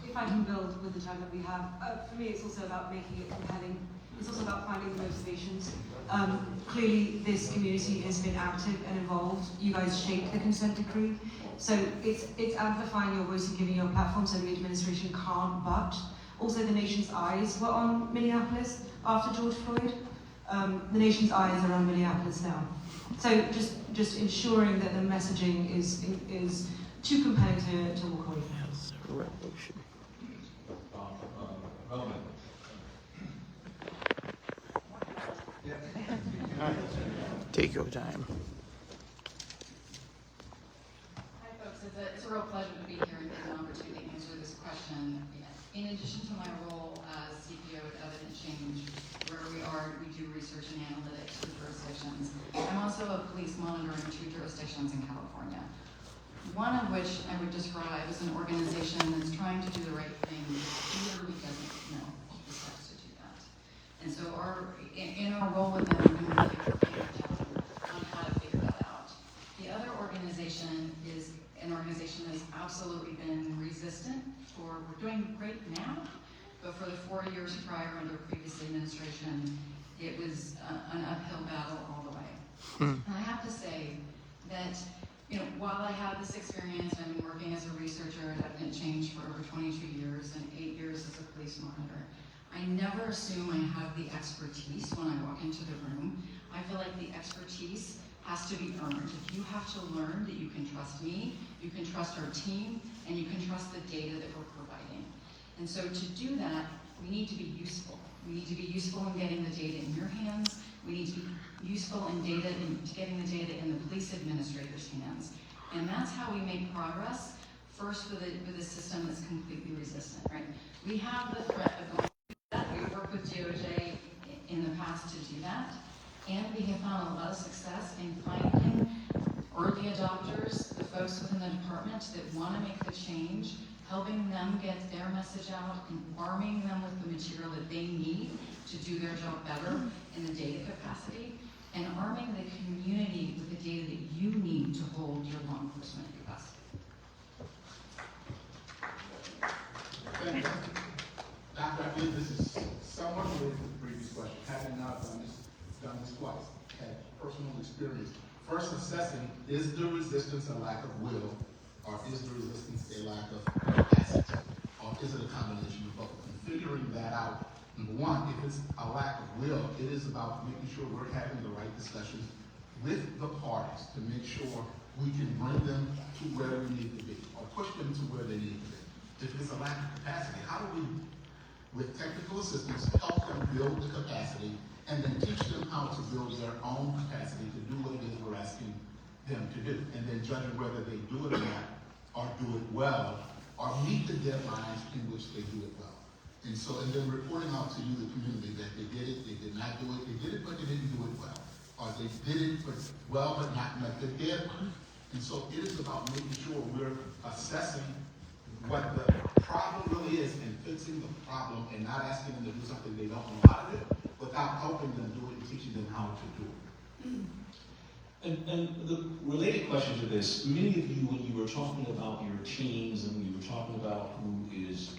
If I can build with the time that we have, for me it's also about making it compelling. It's also about finding the motivations. Clearly this community has been active and involved. You guys shaped the consent decree. So it's amplifying your voice and giving your platform so the administration can't but. Also the nation's eyes were on Minneapolis after George Floyd. The nation's eyes are on Minneapolis now. So just ensuring that the messaging is too compelling to walk away from. Revolution. Relevant. Take your time. Hi folks, it's a real pleasure to be here and get an opportunity to answer this question. In addition to my role as CPO at Evident Change, where we do research and analytics for jurisdictions, I'm also a police monitor in 2 jurisdictions in California. One of which I would describe as an organization that's trying to do the right thing, literally doesn't know the steps to do that. And so in our role with them, we really on how to figure that out. The other organization is an organization that's absolutely been resistant for, we're doing great now, but for the 4 years prior under previous administration, it was an uphill battle all the way. And I have to say that, while I have this experience, I've been working as a researcher at Evident Change for over 22 years and 8 years as a police monitor, I never assume I have the expertise when I walk into the room. I feel like the expertise has to be earned. You have to learn that you can trust me, you can trust our team, and you can trust the data that we're providing. And so to do that, we need to be useful. We need to be useful in getting the data in your hands. We need to be useful in getting the data in the police administrators' hands. And that's how we make progress, first with a system that's completely resistant, right? We have the threat of going through that. We've worked with DOJ in the past to do that. And we have found a lot of success in finding early adopters, the folks within the department that want to make the change, helping them get their message out, and arming them with the material that they need to do their job better in the data capacity, and arming the community with the data that you need to hold your law enforcement capacity. Thank you. Dr. I believe this is somewhat related to the previous question. Having not done this twice, had personal experience. First assessing, is the resistance a lack of will, or is the resistance a lack of capacity, or is it a combination of both? And figuring that out Number one, if it's a lack of will, it is about making sure we're having the right discussions with the parties to make sure we can bring them to where we need to be, or push them to where they need to be. If it's a lack of capacity, how do we, with technical assistance, help them build the capacity and then teach them how to build their own capacity to do what it is we're asking them to do, and then judging whether they do it or not, or do it well, or meet the deadlines in which they do it well. And so, and then reporting out to you, the community, that they did it, they did not do it, they did it, but they didn't do it well. Or they did it well, but not met the deadline. And so it is about making sure we're assessing what the problem really is and fixing the problem and not asking them to do something they don't know how to do without helping them do it and teaching them how to do it. And the related question to this, many of you, when you were talking about your teams and when you were talking about who is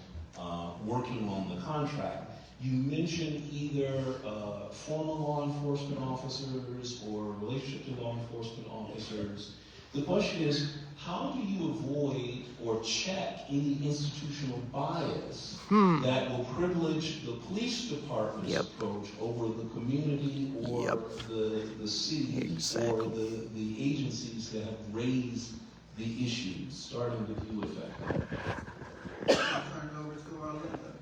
working on the contract, you mentioned either former law enforcement officers or relationship to law enforcement officers. The question is, how do you avoid or check any institutional bias that will privilege the police department's approach over the community or the city or the agencies that have raised the issues, starting with you, effectively? I'll turn it over to our Linda.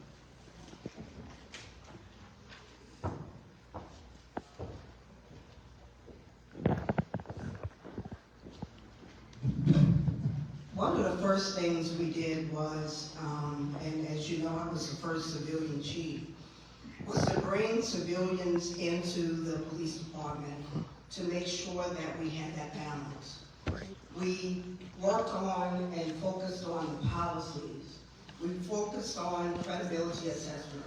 One of the first things we did was, and as you know, I was the first civilian chief, was to bring civilians into the police department to make sure that we had that balance. We worked on and focused on the policies. We focused on credibility assessment.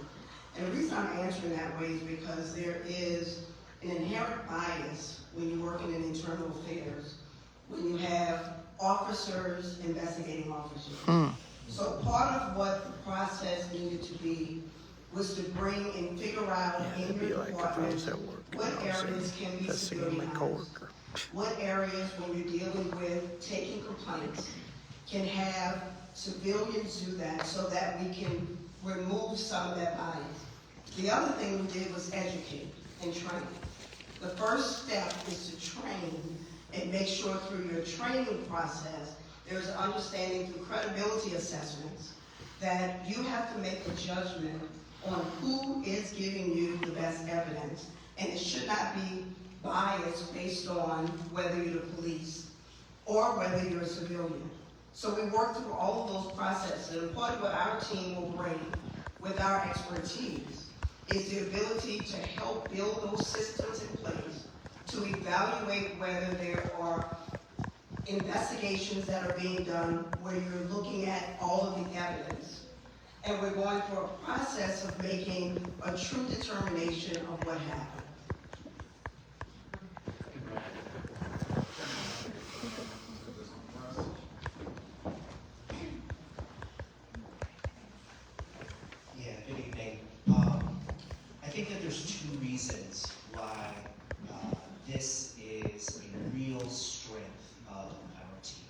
And the reason I'm answering that way is because there is an inherent bias when you work in internal affairs, when you have officers investigating officers. So part of what the process needed to be was to bring and figure out in your department what areas can be civilianized, what areas when you're dealing with taking complaints can have civilians do that so that we can remove some of that bias. The other thing we did was educate and train. The first step is to train and make sure through your training process, there's an understanding through credibility assessments that you have to make a judgment on who is giving you the best evidence, and it should not be biased based on whether you're the police or whether you're a civilian. So we work through all of those processes, and part of what our team will bring with our expertise is the ability to help build those systems in place to evaluate whether there are investigations that are being done where you're looking at all of the evidence. And we're going through a process of making a true determination of what happened. Yeah, good evening. I think that there's two reasons why this is a real strength of our team.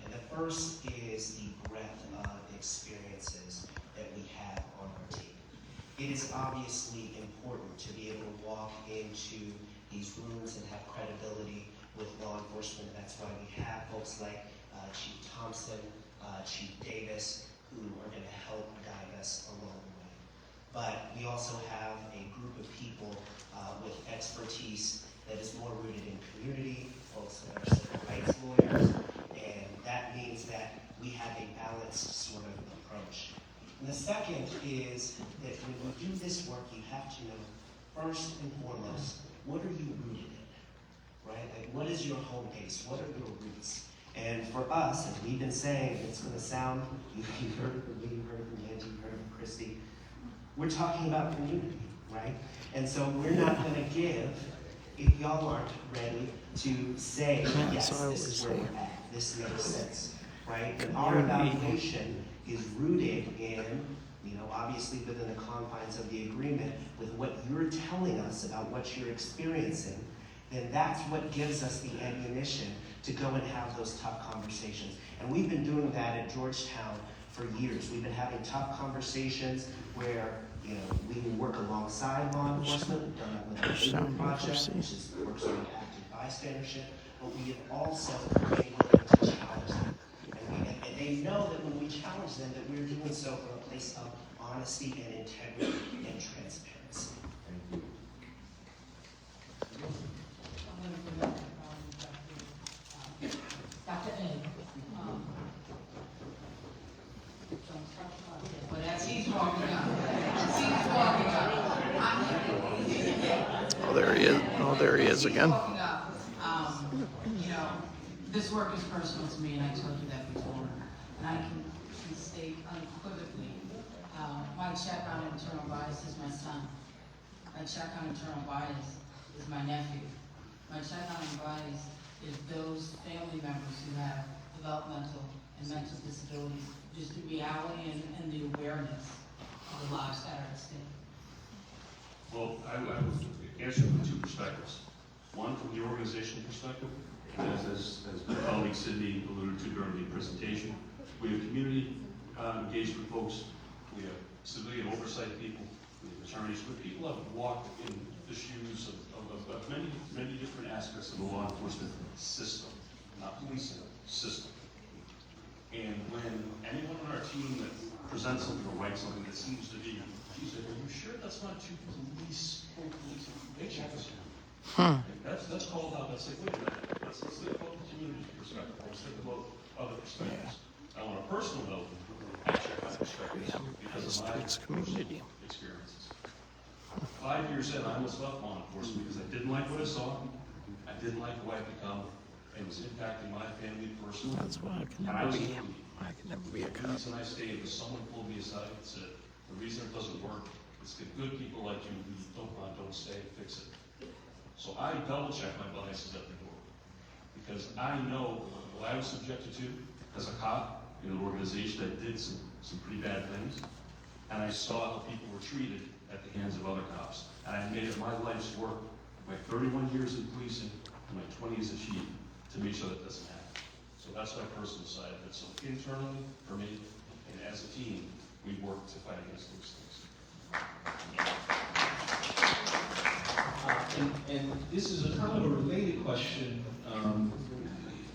And the first is the breadth of experiences that we have on our team. It is obviously important to be able to walk into these rooms and have credibility with law enforcement. That's why we have folks like Chief Thompson, Chief Davis, who are going to help guide us along the way. But we also have a group of people with expertise that is more rooted in community, folks that are civil rights lawyers, and that means that we have a balanced sort of approach. And the second is that when you do this work, you have to know, first and foremost, what are you rooted in, right? Like, what is your home base? What are your roots? And for us, as we've been saying, it's going to sound, you've heard it from me, you've heard it from Angie, you've heard it from Christy, we're talking about community, right? And so we're not going to give, if y'all aren't ready to say, yes, this is where we're at, this makes sense, right? And our evaluation is rooted in, obviously within the confines of the agreement with what you're telling us about what you're experiencing, then that's what gives us the ammunition to go and have those tough conversations. And we've been doing that at Georgetown for years. We've been having tough conversations where You know, we will work alongside law enforcement. We've done that with the Legal Project, which is works on active bystandership. But we have also been willing to challenge them. And they know that when we challenge them, that we're doing so from a place of honesty and integrity and transparency. Dr. A. But as he's walking up, Oh, there he is. Oh, there he is again. you know, this work is personal to me, and I told you that before. And I can state unequivocally, my check on internal bias is my son. My check on internal bias is my nephew. My check on bias is those family members who have developmental and mental disabilities, just the reality and the awareness of the lives that are at stake. Well, I would answer from two perspectives. One, from the organizational perspective, as my colleague Sydney alluded to during the presentation, we have community engagement folks, we have civilian oversight people, we have attorneys, but people have walked in the shoes of many different aspects of the law enforcement system, not policing, system. And when anyone on our team that presents something or writes something that seems to be, geez, are you sure that's not too police? They check us. That's called out. That's like, wait a minute. Let's think about the community perspective. Let's think about other perspectives. Now, on a personal note, I check my perspectives because of my community experiences. 5 years in, I almost left law enforcement because I didn't like what I saw. I didn't like who I'd become. It was impacting my family personally. That's why I can never be. I can never be a cop. The reason I stayed was someone pulled me aside and said, the reason it doesn't work is that good people like you who don't stay and fix it. So I double check my biases at the door. Because I know what I was subjected to as a cop in an organization that did some pretty bad things. And I saw how people were treated at the hands of other cops. And I made it my life's work, my 31 years in policing and my 20 as a chief, to make sure that doesn't happen. So that's my personal side of it. So internally, for me, and as a team, we work to fight against those things. And this is a kind of a related question.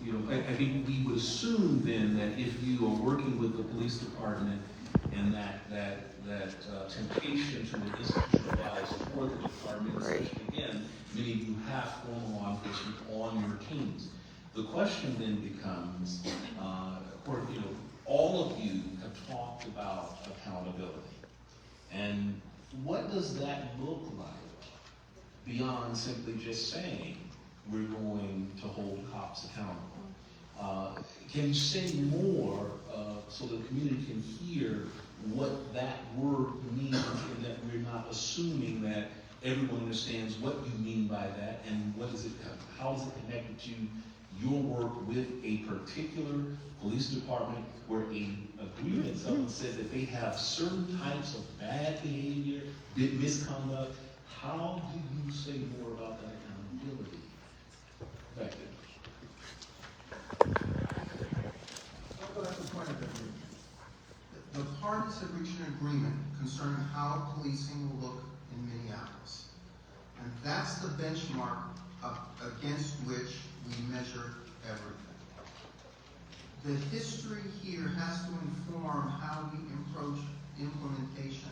You know, I think we would assume then that if you are working with the police department and that temptation to institutionalize for the department, especially again, many of you have former law enforcement on your teams. The question then becomes, you know, all of you have talked about accountability. And what does that look like beyond simply just saying we're going to hold cops accountable? Can you say more so the community can hear what that word means and that we're not assuming that everyone understands what you mean by that and how is it connected to your work with a particular police department where an agreement, someone said that they have certain types of bad behavior, misconduct. How do you say more about that accountability? Effective. That's the point of the agreement. The parties have reached an agreement concerning how policing will look in Minneapolis. And that's the benchmark against which we measure everything. The history here has to inform how we approach implementation.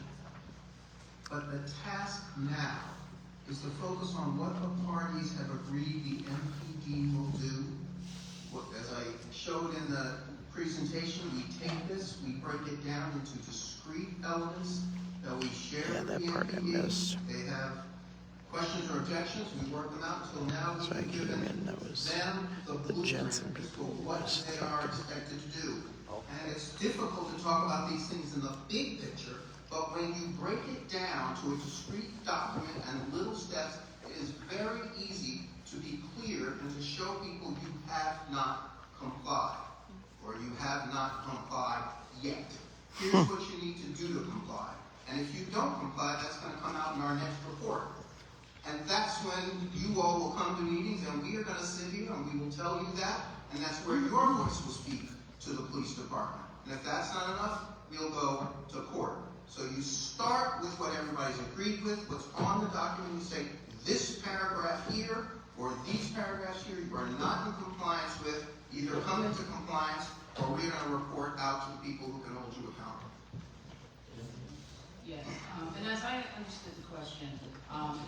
But the task now is to focus on what the parties have agreed the MPD will do. As I showed in the presentation, we take this, we break it down into discrete elements that we share with the MPD. They have questions or objections, we work them out until now we've given them the blueprint as to what they are expected to do. And it's difficult to talk about these things in the big picture, but when you break it down to a discrete document and little steps, it is very easy to be clear and to show people you have not complied, or you have not complied yet. Here's what you need to do to comply. And if you don't comply, that's going to come out in our next report. And that's when you all will come to meetings and we are going to sit here and we will tell you that, and that's where your voice will speak to the police department. And if that's not enough, we'll go to court. So you start with what everybody's agreed with, what's on the document, you say, this paragraph here, or these paragraphs here, you are not in compliance with, either come into compliance, or we're gonna report out to the people who can hold you accountable. Yes, and as I understood the question,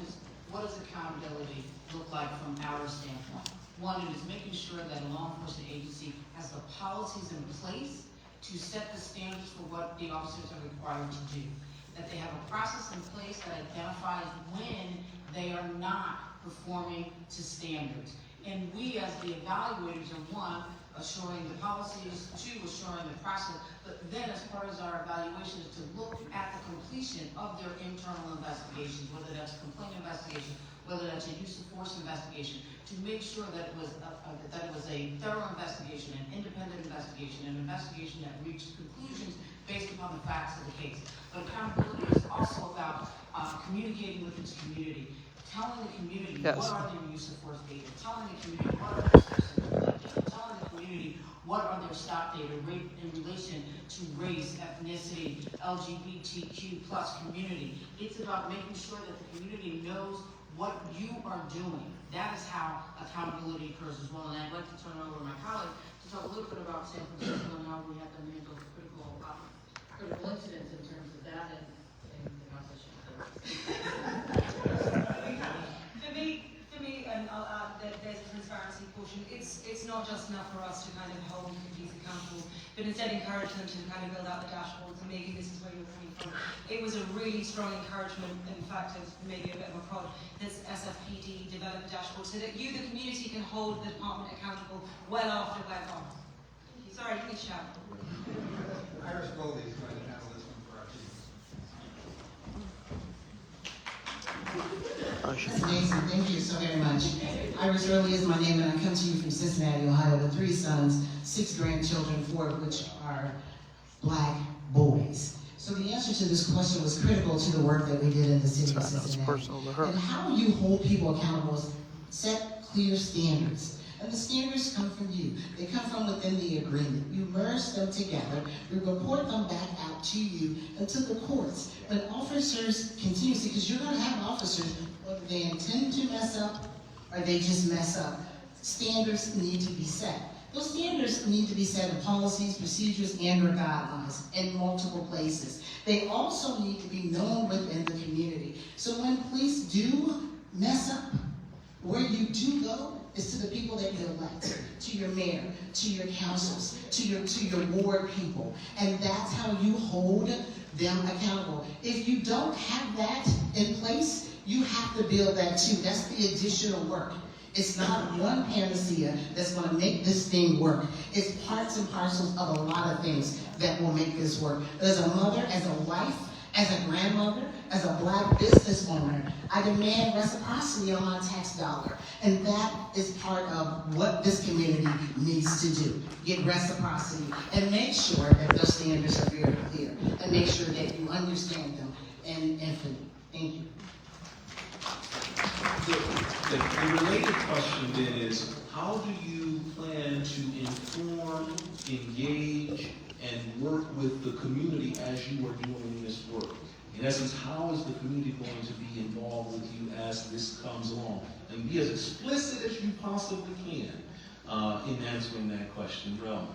is what does accountability look like from our standpoint? One, it is making sure that a law enforcement agency has the policies in place to set the standards for what the officers are required to do. That they have a process in place that identifies when they are not performing to standards. And we as the evaluators are one, assuring the policies, two, assuring the process, but then as part of our evaluation is to look at the completion of their internal investigations, whether that's a complaint investigation, whether that's a use of force investigation, to make sure that it was a thorough investigation, an independent investigation, an investigation that reached conclusions based upon the facts of the case. But accountability is also about communicating with its community, telling the community what are their use of force data, telling the community what are their citizen data, telling the community what are their stop data in relation to race, ethnicity, LGBTQ plus community. It's about making sure that the community knows what you are doing. That is how accountability occurs as well. And I'd like to turn it over to my colleague to talk a little bit about San Francisco and how we have to handle critical incidents in terms of that and anything else I should say. For me, and I'll add that there's a transparency portion. It's not just enough for us to kind of hold police accountable, but instead encourage them to kind of build out the dashboards and maybe this is where you're coming from. It was a really strong encouragement, in fact, of maybe a bit of a prod, this SFPD developed a dashboard so that you, the community, can hold the department accountable well after we're gone. Sorry, you can shout. Iris Goldie is going to handle this one for our team. That's amazing. Thank you so very much. Iris Early is my name, and I come to you from Cincinnati, Ohio, with 3 sons, 6 grandchildren, 4 of which are black boys. So the answer to this question was critical to the work that we did in the city of Cincinnati. And how you hold people accountable is set clear standards. And the standards come from you. They come from within the agreement. You merge them together. You report them back out to you and to the courts. But officers continuously, because you're going to have officers, whether they intend to mess up or they just mess up, standards need to be set. Those standards need to be set in policies, procedures, and/or guidelines in multiple places. They also need to be known within the community. So when police do mess up, where you do go is to the people that you elect, to your mayor, to your councils, to your ward people. And that's how you hold them accountable. If you don't have that in place, you have to build that too. That's the additional work. It's not one panacea that's going to make this thing work. It's parts and parcels of a lot of things that will make this work. As a mother, as a wife, as a grandmother, as a black business owner, I demand reciprocity on my tax dollar. And that is part of what this community needs to do. Get reciprocity and make sure that those standards are very clear and make sure that you understand them and fully. Thank you. The related question then is, how do you plan to inform, engage, and work with the community as you are doing this work? In essence, how is the community going to be involved with you as this comes along? And be as explicit as you possibly can in answering that question. Relman.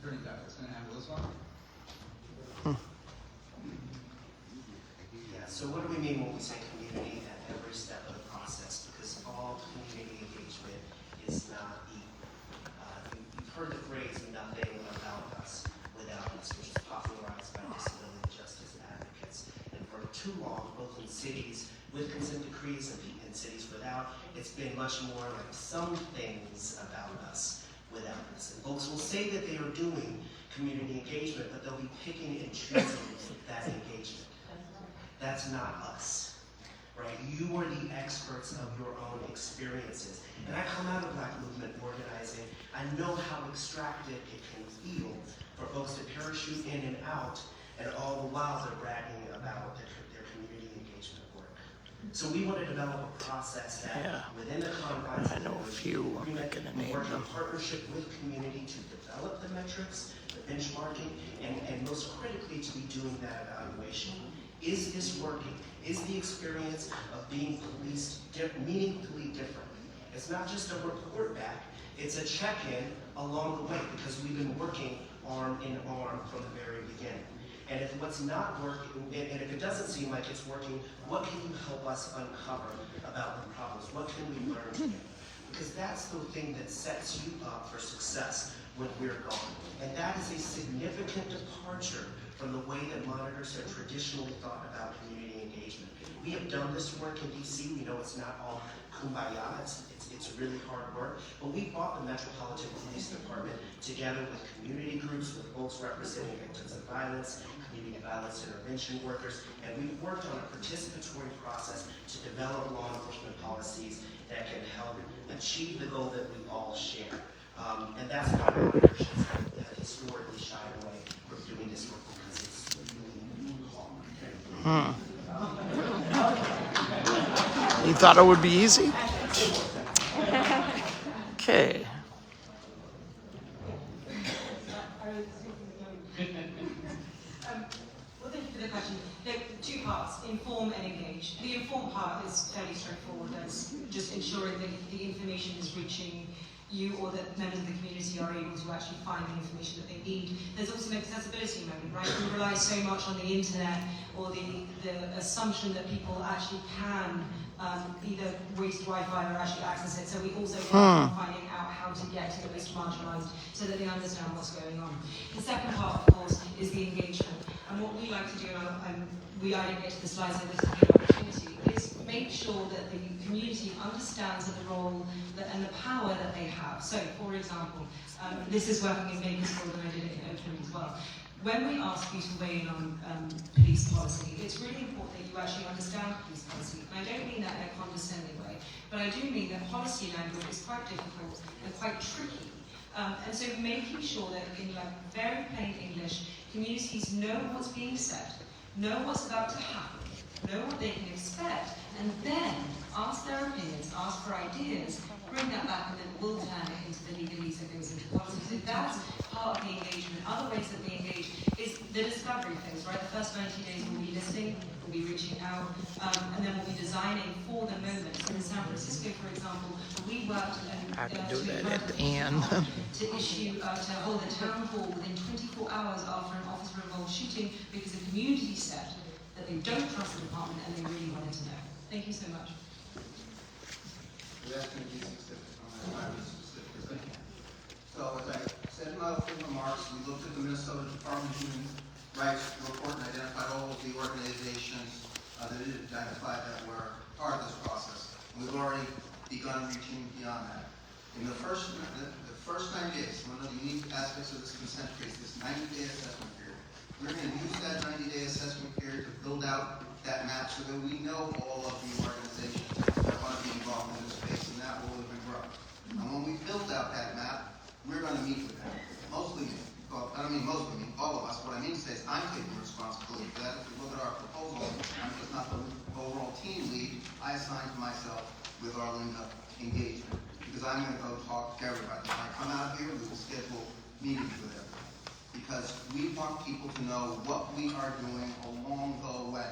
Attorney Duckett's going to handle this one. Yeah, so what do we mean when we say community at every step of the process? Because all community engagement is not equal. You've heard the phrase, nothing about us without us, which is popularized by disability justice advocates. And for too long, both in cities with consent decrees and in cities without, it's been much more like some things about us without us. And folks will say that they are doing community engagement, but they'll be picking and choosing that engagement. That's not us, right? You are the experts of your own experiences. And I come out of Black movement organizing. I know how extractive it can feel for folks to parachute in and out, and all the while they're bragging about their community engagement work. So we want to develop a process that, within the confines I of know a few. I'm not gonna we name work in them. partnership with community to develop the metrics, the benchmarking, and most critically to be doing that evaluation. Is this working? Is the experience of being policed meaningfully different? It's not just a report back, it's a check-in along the way, because we've been working arm in arm from the very beginning. And if what's not working, and if it doesn't seem like it's working, what can you help us uncover about the problems? What can we learn together? Because that's the thing that sets you up for success when we're gone. And that is a significant departure from the way that monitors have traditionally thought about community engagement. We have done this work in DC. We know it's not all kumbaya. It's really hard work. But we brought the Metropolitan Police Department together with community groups, with folks representing victims of violence, community violence intervention workers, and we've worked on a participatory process to develop law enforcement policies that can help achieve the goal that we all share. And that's why monitors have historically shied away from doing this work, because it's really hard. You thought it would be easy? Okay. Well, thank you for the question. There are two parts, inform and engage. The inform part is fairly straightforward. That's just ensuring that the information is reaching you, or that members of the community are able to actually find the information that they need. There's also an accessibility moment, right? We rely so much on the internet, or the assumption that people actually can either waste Wi-Fi or actually access it. So we also work on finding out how to get to the most marginalized so that they understand what's going on. The second part, of course, is the engagement. And what we like to do, and we didn't get to the slides, so this is a good opportunity, is make sure that the community understands the role and the power that they have. So, for example, this is working in Makersfield, and I did it in Oakland as well. When we ask you to weigh in on police policy, it's really important that you actually understand police policy. And I don't mean that in a condescending way, but I do mean that policy language is quite difficult and quite tricky. And so making sure that in very plain English, communities know what's being said, know what's about to happen, know what they can expect, and then ask their opinions, ask for ideas, bring that back, and then we'll turn it into the legalese that goes into policy. So that's part of the engagement. Other ways that we engage is the discovery phase, right? The first 90 days we'll be listening, we'll be reaching out, and then we'll be designing for the moment. So in San Francisco, for example, we worked I can do that at the end. to hold a town hall within 24 hours after an officer-involved shooting, because the community said that they don't trust the department and they really wanted to know. Thank you so much. That's going to be specific. I'm going to be specific as I can. So as I said in my opening remarks, we looked at the Minnesota Department of Human Rights report and identified all of the organizations that it identified that were part of this process. And we've already begun reaching beyond that. In the first 90 days, one of the unique aspects of this consent decree is this 90-day assessment period. We're going to use that 90-day assessment period to build out that map so that we know all of the organizations that want to be involved in this space, and that will even grow. And when we build out that map, we're going to meet with them. Mostly me. Well, I don't mean mostly me, all of us. What I mean to say is I'm taking responsibility for that. If you look at our proposal, I'm just not the overall team lead. I assigned to myself with our Linda engagement, because I'm going to go talk to everybody. When I come out here, we will schedule meetings with everybody, because we want people to know what we are doing along the way,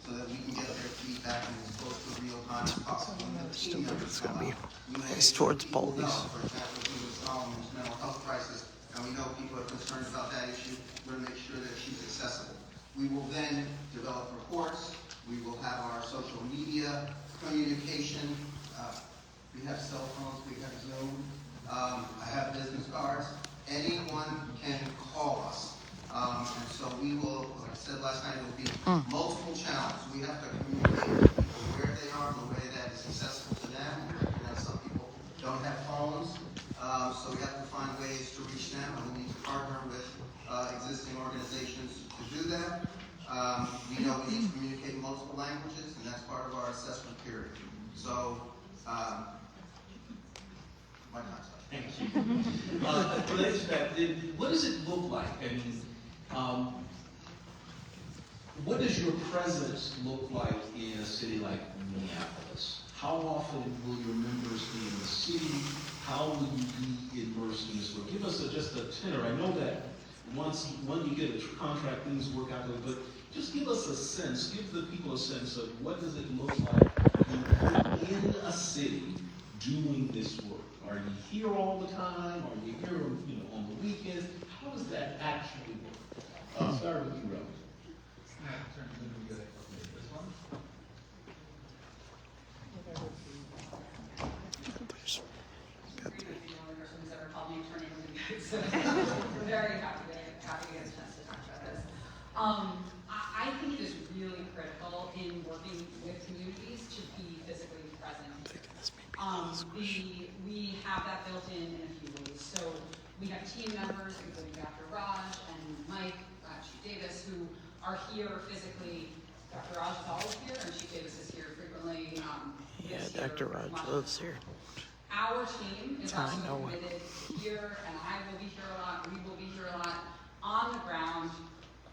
so that we can get their feedback in as close to real time as possible. It's going to be nice towards police. For example, with Solomon's mental health crisis, and we know people are concerned about that issue, we're going to make sure that she's accessible. We will then develop reports. We will have our social media communication. We have cell phones. We have Zoom. I have business cards. Anyone can call us. And so we will, like I said last night, it will be multiple channels. We have to communicate with people where they are in a way that is accessible to them. We recognize some people don't have phones, so we have to find ways to reach them, and we need to partner with existing organizations to do that. We know we need to communicate in multiple languages, and that's part of our assessment period. So, why not? Thank you. Related to that, what does it look like? I mean, what does your presence look like in a city like Minneapolis? How often will your members be in the city? How will you be immersed in this work? Give us just a tenor. I know that once you get a contract, things work out, but just give us a sense, give the people a sense of what does it look like in a city doing this work. Are you here all the time? Are you here, on the weekends? How does that actually work? Start with you, Robert. We're very happy to get a chance to talk about this. I think it is really critical in working with communities to be physically present. We have that built in a few ways. So we have team members, including Dr. Raj and Mike, Chief Davis, who are here physically. Dr. Raj is always here, and Chief Davis is here frequently. Yeah, Dr. Raj lives here. Our team is I also know it. committed here, and I will be here a lot, we will be here a lot, on the ground,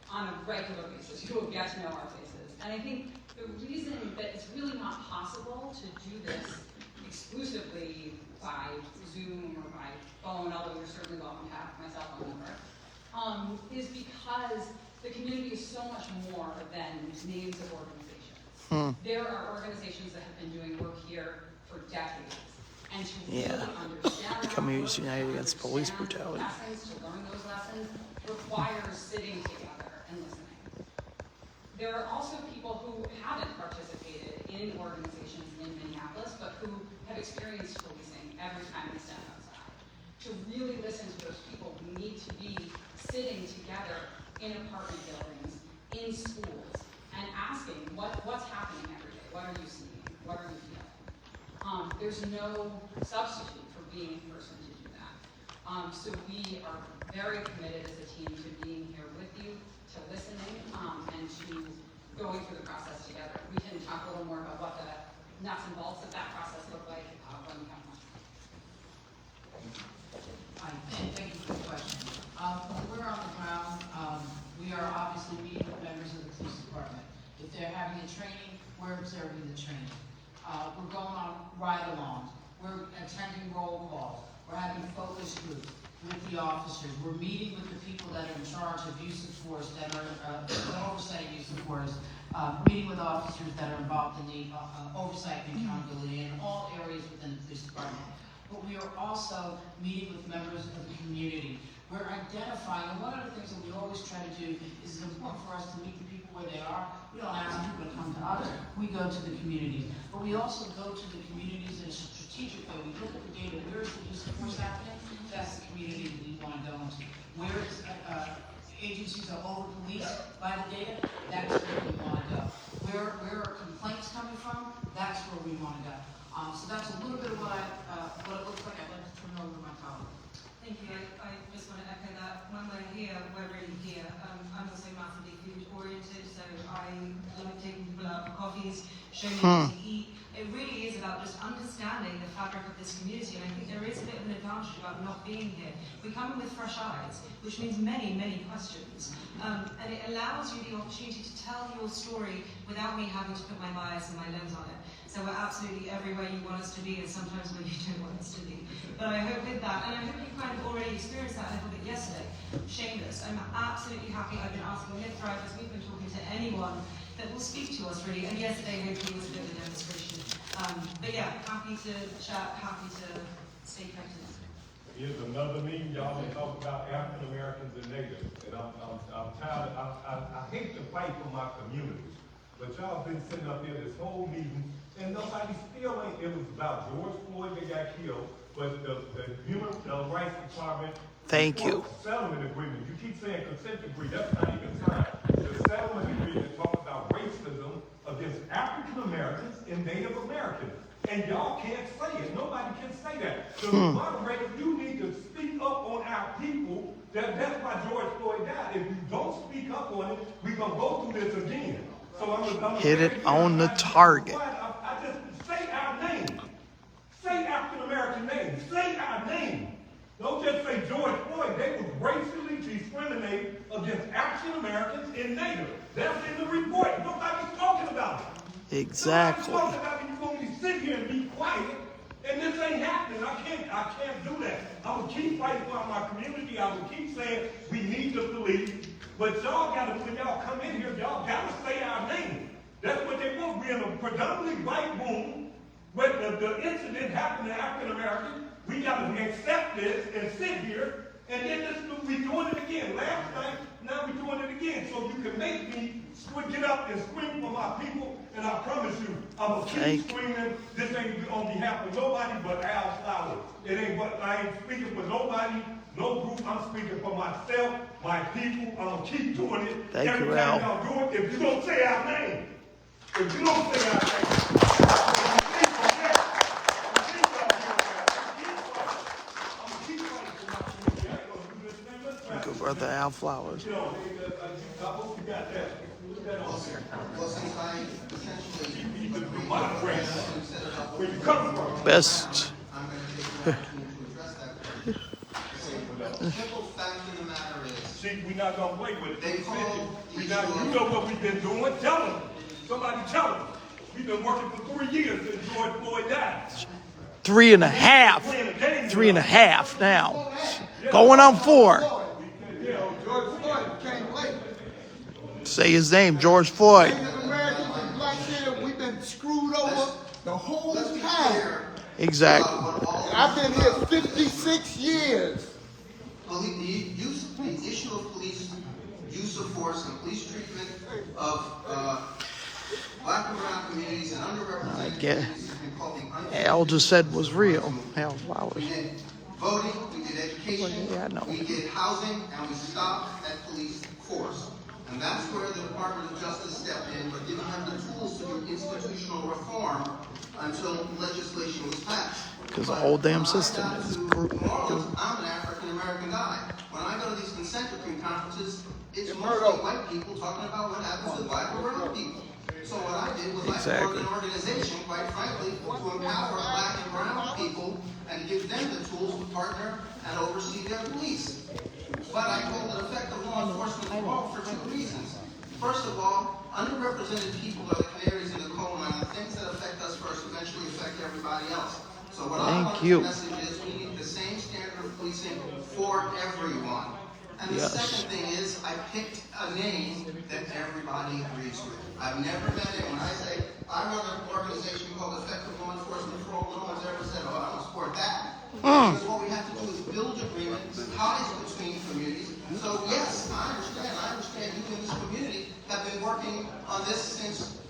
on a regular basis. You will get to know our faces. And I think the reason that it's really not possible to do this exclusively by Zoom or by phone, although you're certainly welcome to have my cell phone number, is because the community is so much more than names of organizations. There are organizations that have been doing work here for decades. And to really understand Communities United Against Police Brutality. Lessons, to learn those lessons, requires sitting together and listening. There are also people who haven't participated in organizations in Minneapolis, but who have experienced policing every time they step outside. To really listen to those people who need to be sitting together in apartment buildings, in schools, and asking, what's happening every day? What are you seeing? What are you feeling? There's no substitute for being in person to do that. So we are very committed as a team to being here with you, to listening, and to going through the process together. We can talk a little more about what the nuts and bolts of that process look like when we have one. Hi, thank you for the question. When we're on the ground, we are obviously meeting with members of the police department. If they're having a training, we're observing the training. We're going on ride-alongs. We're attending roll calls. We're having focus groups with the officers. We're meeting with the people that are in charge of use of force, that are oversight of use of force, meeting with officers that are involved in the oversight and accountability in all areas within the police department. But we are also meeting with members of the community. We're identifying, and one of the things that we always try to do is it's important for us to meet the people where they are. We don't ask people to come to us, we go to the communities. But we also go to the communities in a strategic way. We look at the data, where is the use of force happening? That's the community that we want to go into. Where is agencies are over-policed by the data? That's where we want to go. Where are complaints coming from? That's where we want to go. So that's a little bit of what it looks like. I'd like to turn it over to my colleague. Thank you. I just want to echo that. When we're here, we're really here. I'm also massively food oriented, so I love taking people out for coffees, showing them what to eat. It really is about just understanding the fabric of this community, and I think there is a bit of an advantage about not being here. We come in with fresh eyes, which means many, many questions. And it allows you the opportunity to tell your story without me having to put my bias and my lens on it. So we're absolutely everywhere you want us to be, and sometimes where you don't want us to be. But I hope with that, and I hope you kind of already experienced that a little bit yesterday, Shameless. I'm absolutely happy. I've been asking Lyft drivers, we've been talking to anyone that will speak to us really, and yesterday hopefully was a bit of a demonstration. But yeah, happy to chat, happy to stay connected. Here's another meeting, y'all been talking about African Americans and Natives, and I'm tired. I hate to fight for my communities, but y'all been sitting up here this whole meeting, and nobody still ain't. It was about George Floyd that got killed, but the Human Rights Department. Thank you. Settlement agreement. You keep saying consent decree. That's not even signed. The settlement agreement talks about racism against African Americans and Native Americans. And y'all can't say it. Nobody can say that. So moderators, you need to speak up on our people. That's why George Floyd died. If you don't speak up on it, we're going to go through this again. So I'm Hit it on the target. I just say our name. Say African American names. Say our name. Don't just say George Floyd. They was racially discriminated against African Americans and Natives. That's in the report. Nobody's talking about it. Exactly. Somebody told me that you want me to sit here and be quiet, and this ain't happening. I can't do that. I will keep fighting for my community. I will keep saying we need the police. But y'all gotta, when y'all come in here, y'all gotta say our name. That's what they want. We're in a predominantly white room where the incident happened to African Americans. We gotta accept this and sit here, and then we doing it again. Last night, now we're doing it again. So you can make me get up and scream for my people, and I promise you, I'm gonna keep screaming. This ain't on behalf of nobody but Al Flowers. It ain't what I ain't speaking for nobody, no group. I'm speaking for myself, my people. I'm gonna keep doing it. Thank Every you, time Al. y'all do it, if you don't say our name, if you don't say our name, Good brother Al Flowers. Well, since I essentially agree with where you come from. Best. I'm going to take the opportunity to address that question. The simple fact of the matter is, See, we're not gonna play with it. They call You know what we've been doing? Tell them. Somebody tell them. We've been working for 3 years since George Floyd died. 3.5. 3.5 now. Going on 4. Say his name, George Floyd. Americans and black men, we've been screwed over the whole time. Exactly. I've been here 56 years. The issue of police use of force and police treatment of black and brown communities and underrepresented communities has been called the unfair. Al just said was real. Al Flowers. We did voting, we did education, we did housing, and we stopped at police force. And that's where the Department of Justice stepped in, but didn't have the tools to do institutional reform until legislation was passed. Because the whole damn system is brutal. I'm an African American guy. When I go to these consent decree conferences, it's mostly white people talking about what happens to black or brown people. So what I did was I formed an organization, quite frankly, to empower black and brown people and give them the tools to partner and oversee their police. But I called it effective law enforcement for 2 reasons. First of all, underrepresented people are the canaries in the coal mine. The things that affect us first eventually affect everybody else. So what I want to message is we need the same standard of policing for everyone. And the second thing is I picked a name that everybody agrees with. I've never met it. When I say I run an organization called Effective Law Enforcement for All, no one's ever said, oh, I don't support that. Because what we have to do is build agreements, ties between communities. So yes, I understand you in this community have been working on this since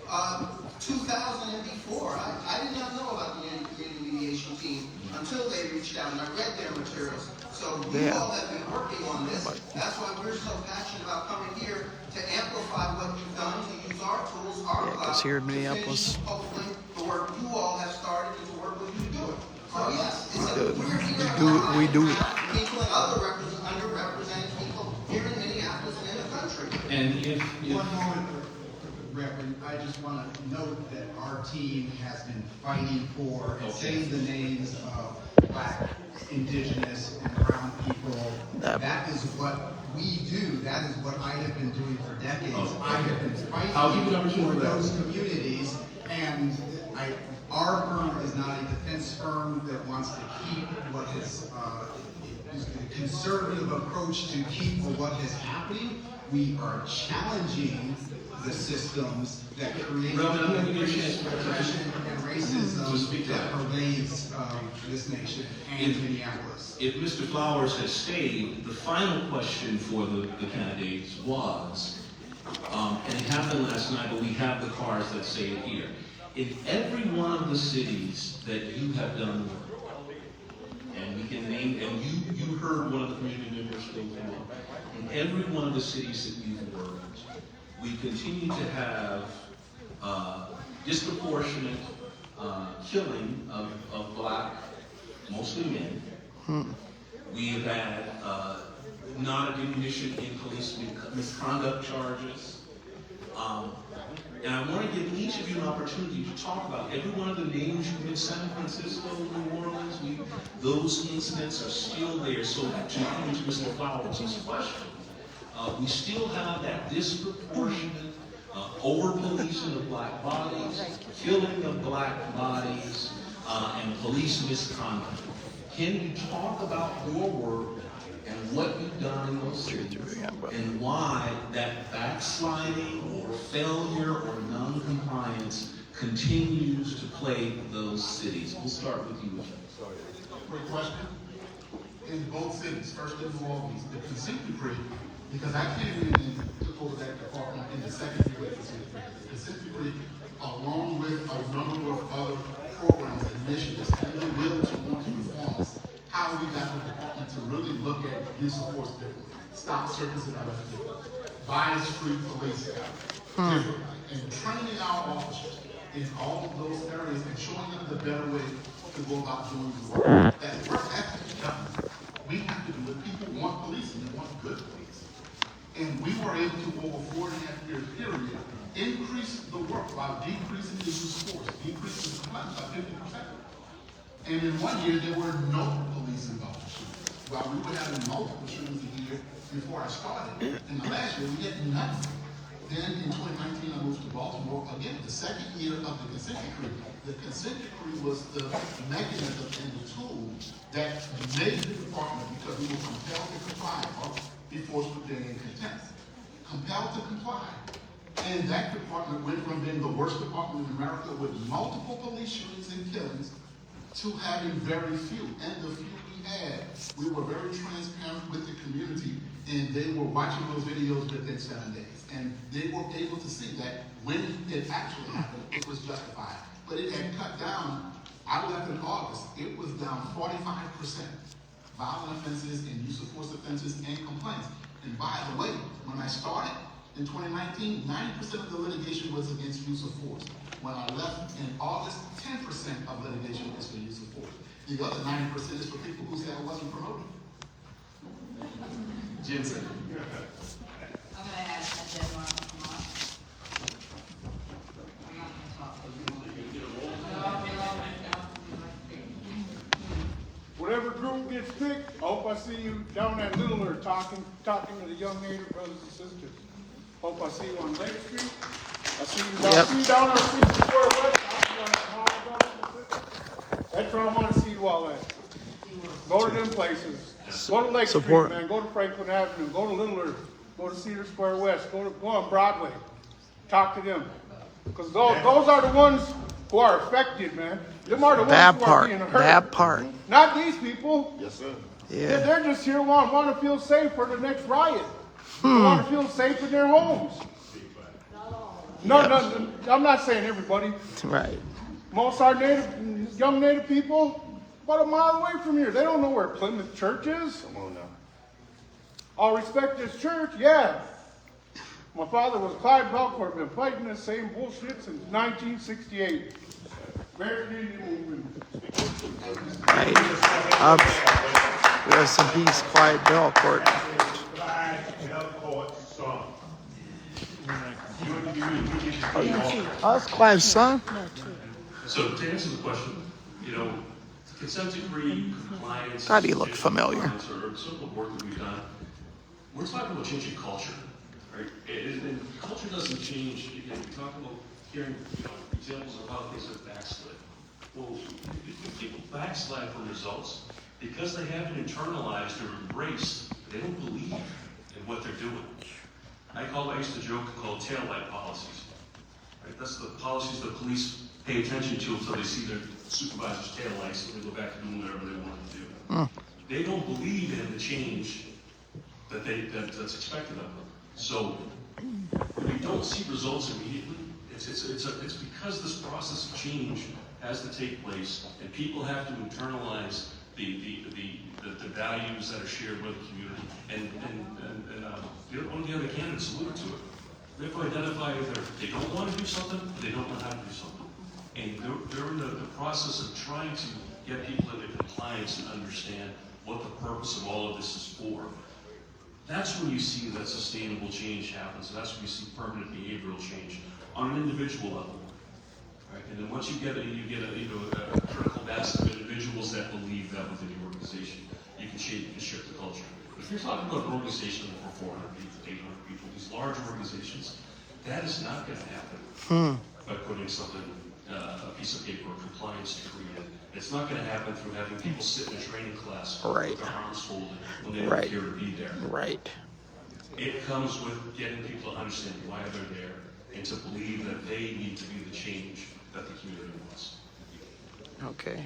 2000 and before. I did not know about the community mediation team until they reached out and I read their materials. So you all have been working on this. That's why we're so passionate about coming here to amplify what you've done, to use our tools, our Because here in Minneapolis, hopefully the work you all have started and to work with you to do it. So yes, we do that. People and other underrepresented people here in Minneapolis and in the country. And if one moment, Reverend, I just want to note that our team has been fighting for and saying the names of black, indigenous, and brown people. That is what we do. That is what I have been doing for decades. I have been fighting for those communities, and our firm is not a defense firm that wants to keep what is a conservative approach to keep what is happening. We are challenging the systems that create oppression and racism that pervades this nation and Minneapolis. If Mr. Flowers has stayed, the final question for the candidates was, and it happened last night, but we have the cards that say it here. In every one of the cities that you have done work, and we can name, and you heard one of the community members go through, in every one of the cities that you've worked, we continue to have disproportionate killing of black, mostly men. We have had non-admission in police misconduct charges. And I want to give each of you an opportunity to talk about every one of the names you've been San Francisco, New Orleans. Those incidents are still there. So to Mr. Flowers' question, we still have that disproportionate over-policing of black bodies, killing of black bodies, and police misconduct. Can you talk about your work and what you've done in those cities and why that backsliding or failure or non-compliance continues to plague those cities? We'll start with you. Great question. In both cities, first in New Orleans, the consent decree, because I came in and took over that department in the second year of the consent decree. The consent decree, along with a number of other programs and initiatives, and the will to want to reform us, how we got the department to really look at use of force differently, stop circus and arrest differently, bias-free policing differently, and training our officers in all of those areas and showing them the better way to go about doing the work. That work has to be done. We have to do it. People want policing. They want good policing. And we were able to, over 4.5 year period, increase the work while decreasing the use of force, decreasing the compliance by 50%. And in 1 year, there were no police involved shootings. While we were having multiple shootings a year before I started, in the last year, we had none. Then in 2019, I moved to Baltimore. Again, the second year of the consent decree. The consent decree was the mechanism and the tool that made the department, because we were compelled to comply, or be forced with being in contempt. Compelled to comply. And that department went from being the worst department in America with multiple police shootings and killings to having very few. And the few we had, we were very transparent with the community, and they were watching those videos within 7 days. And they were able to see that when it actually happened, it was justified. But it had cut down. I left in August. It was down 45%. Violent offenses and use of force offenses and complaints. And by the way, when I started in 2019, 90% of the litigation was against use of force. When I left in August, 10% of litigation is for use of force. The other 90% is for people who said I wasn't promoting. Jensen. I'm going to ask that Denmark come on. I'm not going to talk. Whatever group gets picked, I hope I see you down at Littler talking to the young Native brothers and sisters. Hope I see you on Lake Street. I see you down on 64 West. That's where I want to see you all at. Go to them places. Go to Lake Street, man. Go to Franklin Avenue. Go to Littler. Go to Cedar Square West. Go on Broadway. Talk to them. Because those are the ones who are affected, man. Them are the ones who are being hurt. That part. Not these people. Yes, sir. Yeah. They're just here want to feel safe for the next riot. They want to feel safe in their homes. No, I'm not saying everybody. Right. Most are young Native people about a mile away from here. They don't know where Plymouth Church is. Come on now. I'll respect this church, yeah. My father was Clyde Belcourt, been fighting the same bullshit since 1968. American Indian movement. Right. Rest in peace, Clyde Belcourt. Clyde Belcourt son. Oh, that's Clyde's son? So to answer the question, consent decree, compliance, God, he looked familiar. or some of the work that we've done, we're talking about changing culture, right? And culture doesn't change. Again, we talk about hearing examples of how things have backslid. Well, if people backslide from results because they haven't internalized or embraced, they don't believe in what they're doing. I used to joke called taillight policies. Right? That's the policies that police pay attention to until they see their supervisor's taillights and they go back to doing whatever they want to do. They don't believe in the change that's expected of them. So when we don't see results immediately, it's because this process of change has to take place, and people have to internalize the values that are shared with the community. And one of the other candidates alluded to it. They have to identify either they don't want to do something or they don't know how to do something. And during the process of trying to get people into compliance and understand what the purpose of all of this is for, that's when you see that sustainable change happens. And that's when you see permanent behavioral change on an individual level. Right? And then once you get a critical mass of individuals that believe that within your organization, you can shift the culture. But if you're talking about an organization of 400 people, 800 people, these large organizations, That is not going to happen by putting something, a piece of paper, a compliance decree in. It's not going to happen through having people sit in a training class Right. with their arms folded when they don't Right. appear to be there. Right. It comes with getting people to understand why they're there and to believe that they need to be the change that the community wants. Okay.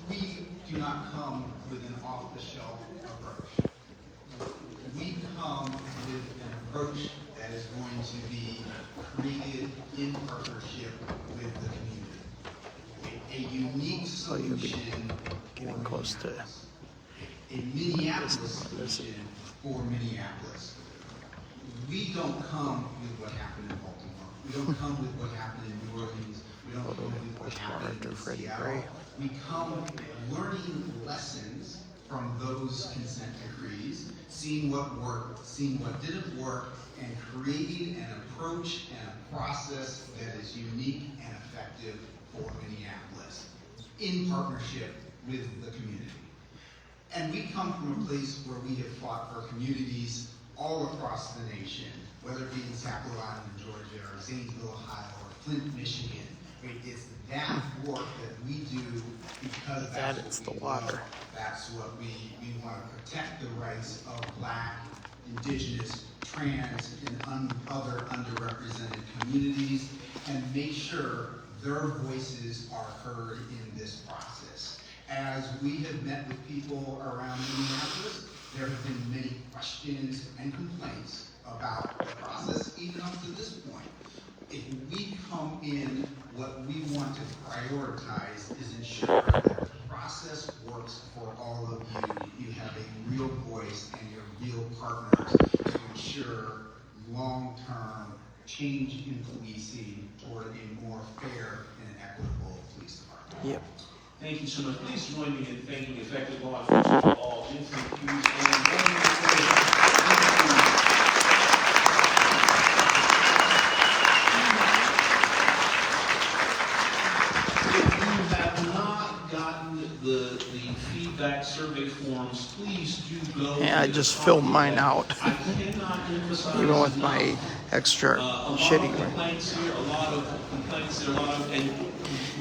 We do not come with an off-the-shelf approach. We come with an approach that is going to be created in partnership with the community. A unique solution Getting close to a Minneapolis solution for Minneapolis. We don't come with what happened in Baltimore. We don't come with what happened in New Orleans. We don't come with what happened in Seattle. We come learning lessons from those consent decrees, seeing what worked, seeing what didn't work, and creating an approach and a process that is unique and effective for Minneapolis in partnership with the community. And we come from a place where we have fought for communities all across the nation, whether it be in Sapelo Island, Georgia, or Zanesville, Ohio, or Flint, Michigan. It's that work that we do because that's what we love. That's what we want to protect the rights of Black, Indigenous, trans, and other underrepresented communities, and make sure their voices are heard in this process. As we have met with people around Minneapolis, there have been many questions and complaints about the process, even up to this point. If we come in, what we want to prioritize is ensure that the process works for all of you. You have a real voice and you're real partners to ensure long-term change in policing toward a more fair and equitable police department. Yep. Thank you so much. Please join me in thanking effective law enforcement for all incident cues and warning information. If you have not gotten the feedback survey forms, please do go. Yeah, I just filled mine out. I cannot emphasize Even with my extra shitty. A lot of complaints here, a lot of, and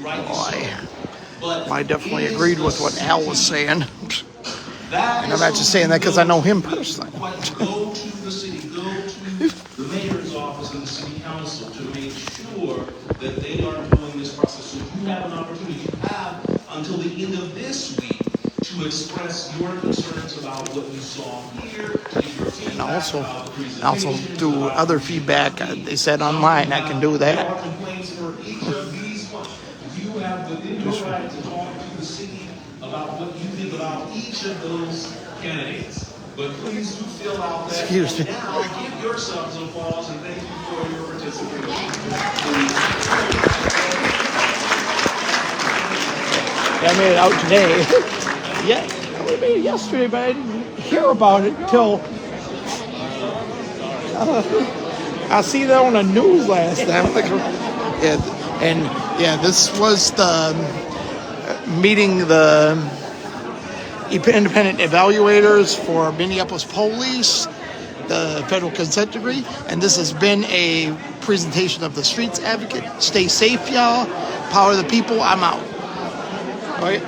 rightly so. I definitely agreed with what Al was saying. And I'm not just saying that because I know him personally. Go to the city, go to the mayor's office and the city council to make sure that they are doing this process. So you have an opportunity, you have until the end of this week to express your concerns about what you saw here, And also do other feedback. They said online I can do that. complaints for each of these ones. You have within your right to talk to the city about what you think about each of those candidates. But please do fill out that. Excuse me. Now give yourselves applause and thank you for your participation. I made it out today. Yeah, I made it yesterday, but I didn't hear about it until I see that on the news last time. This was the meeting the independent evaluators for Minneapolis Police, the federal consent decree, and this has been a presentation of the Streets Advocate. Stay safe, y'all. Power the people. I'm out. All right.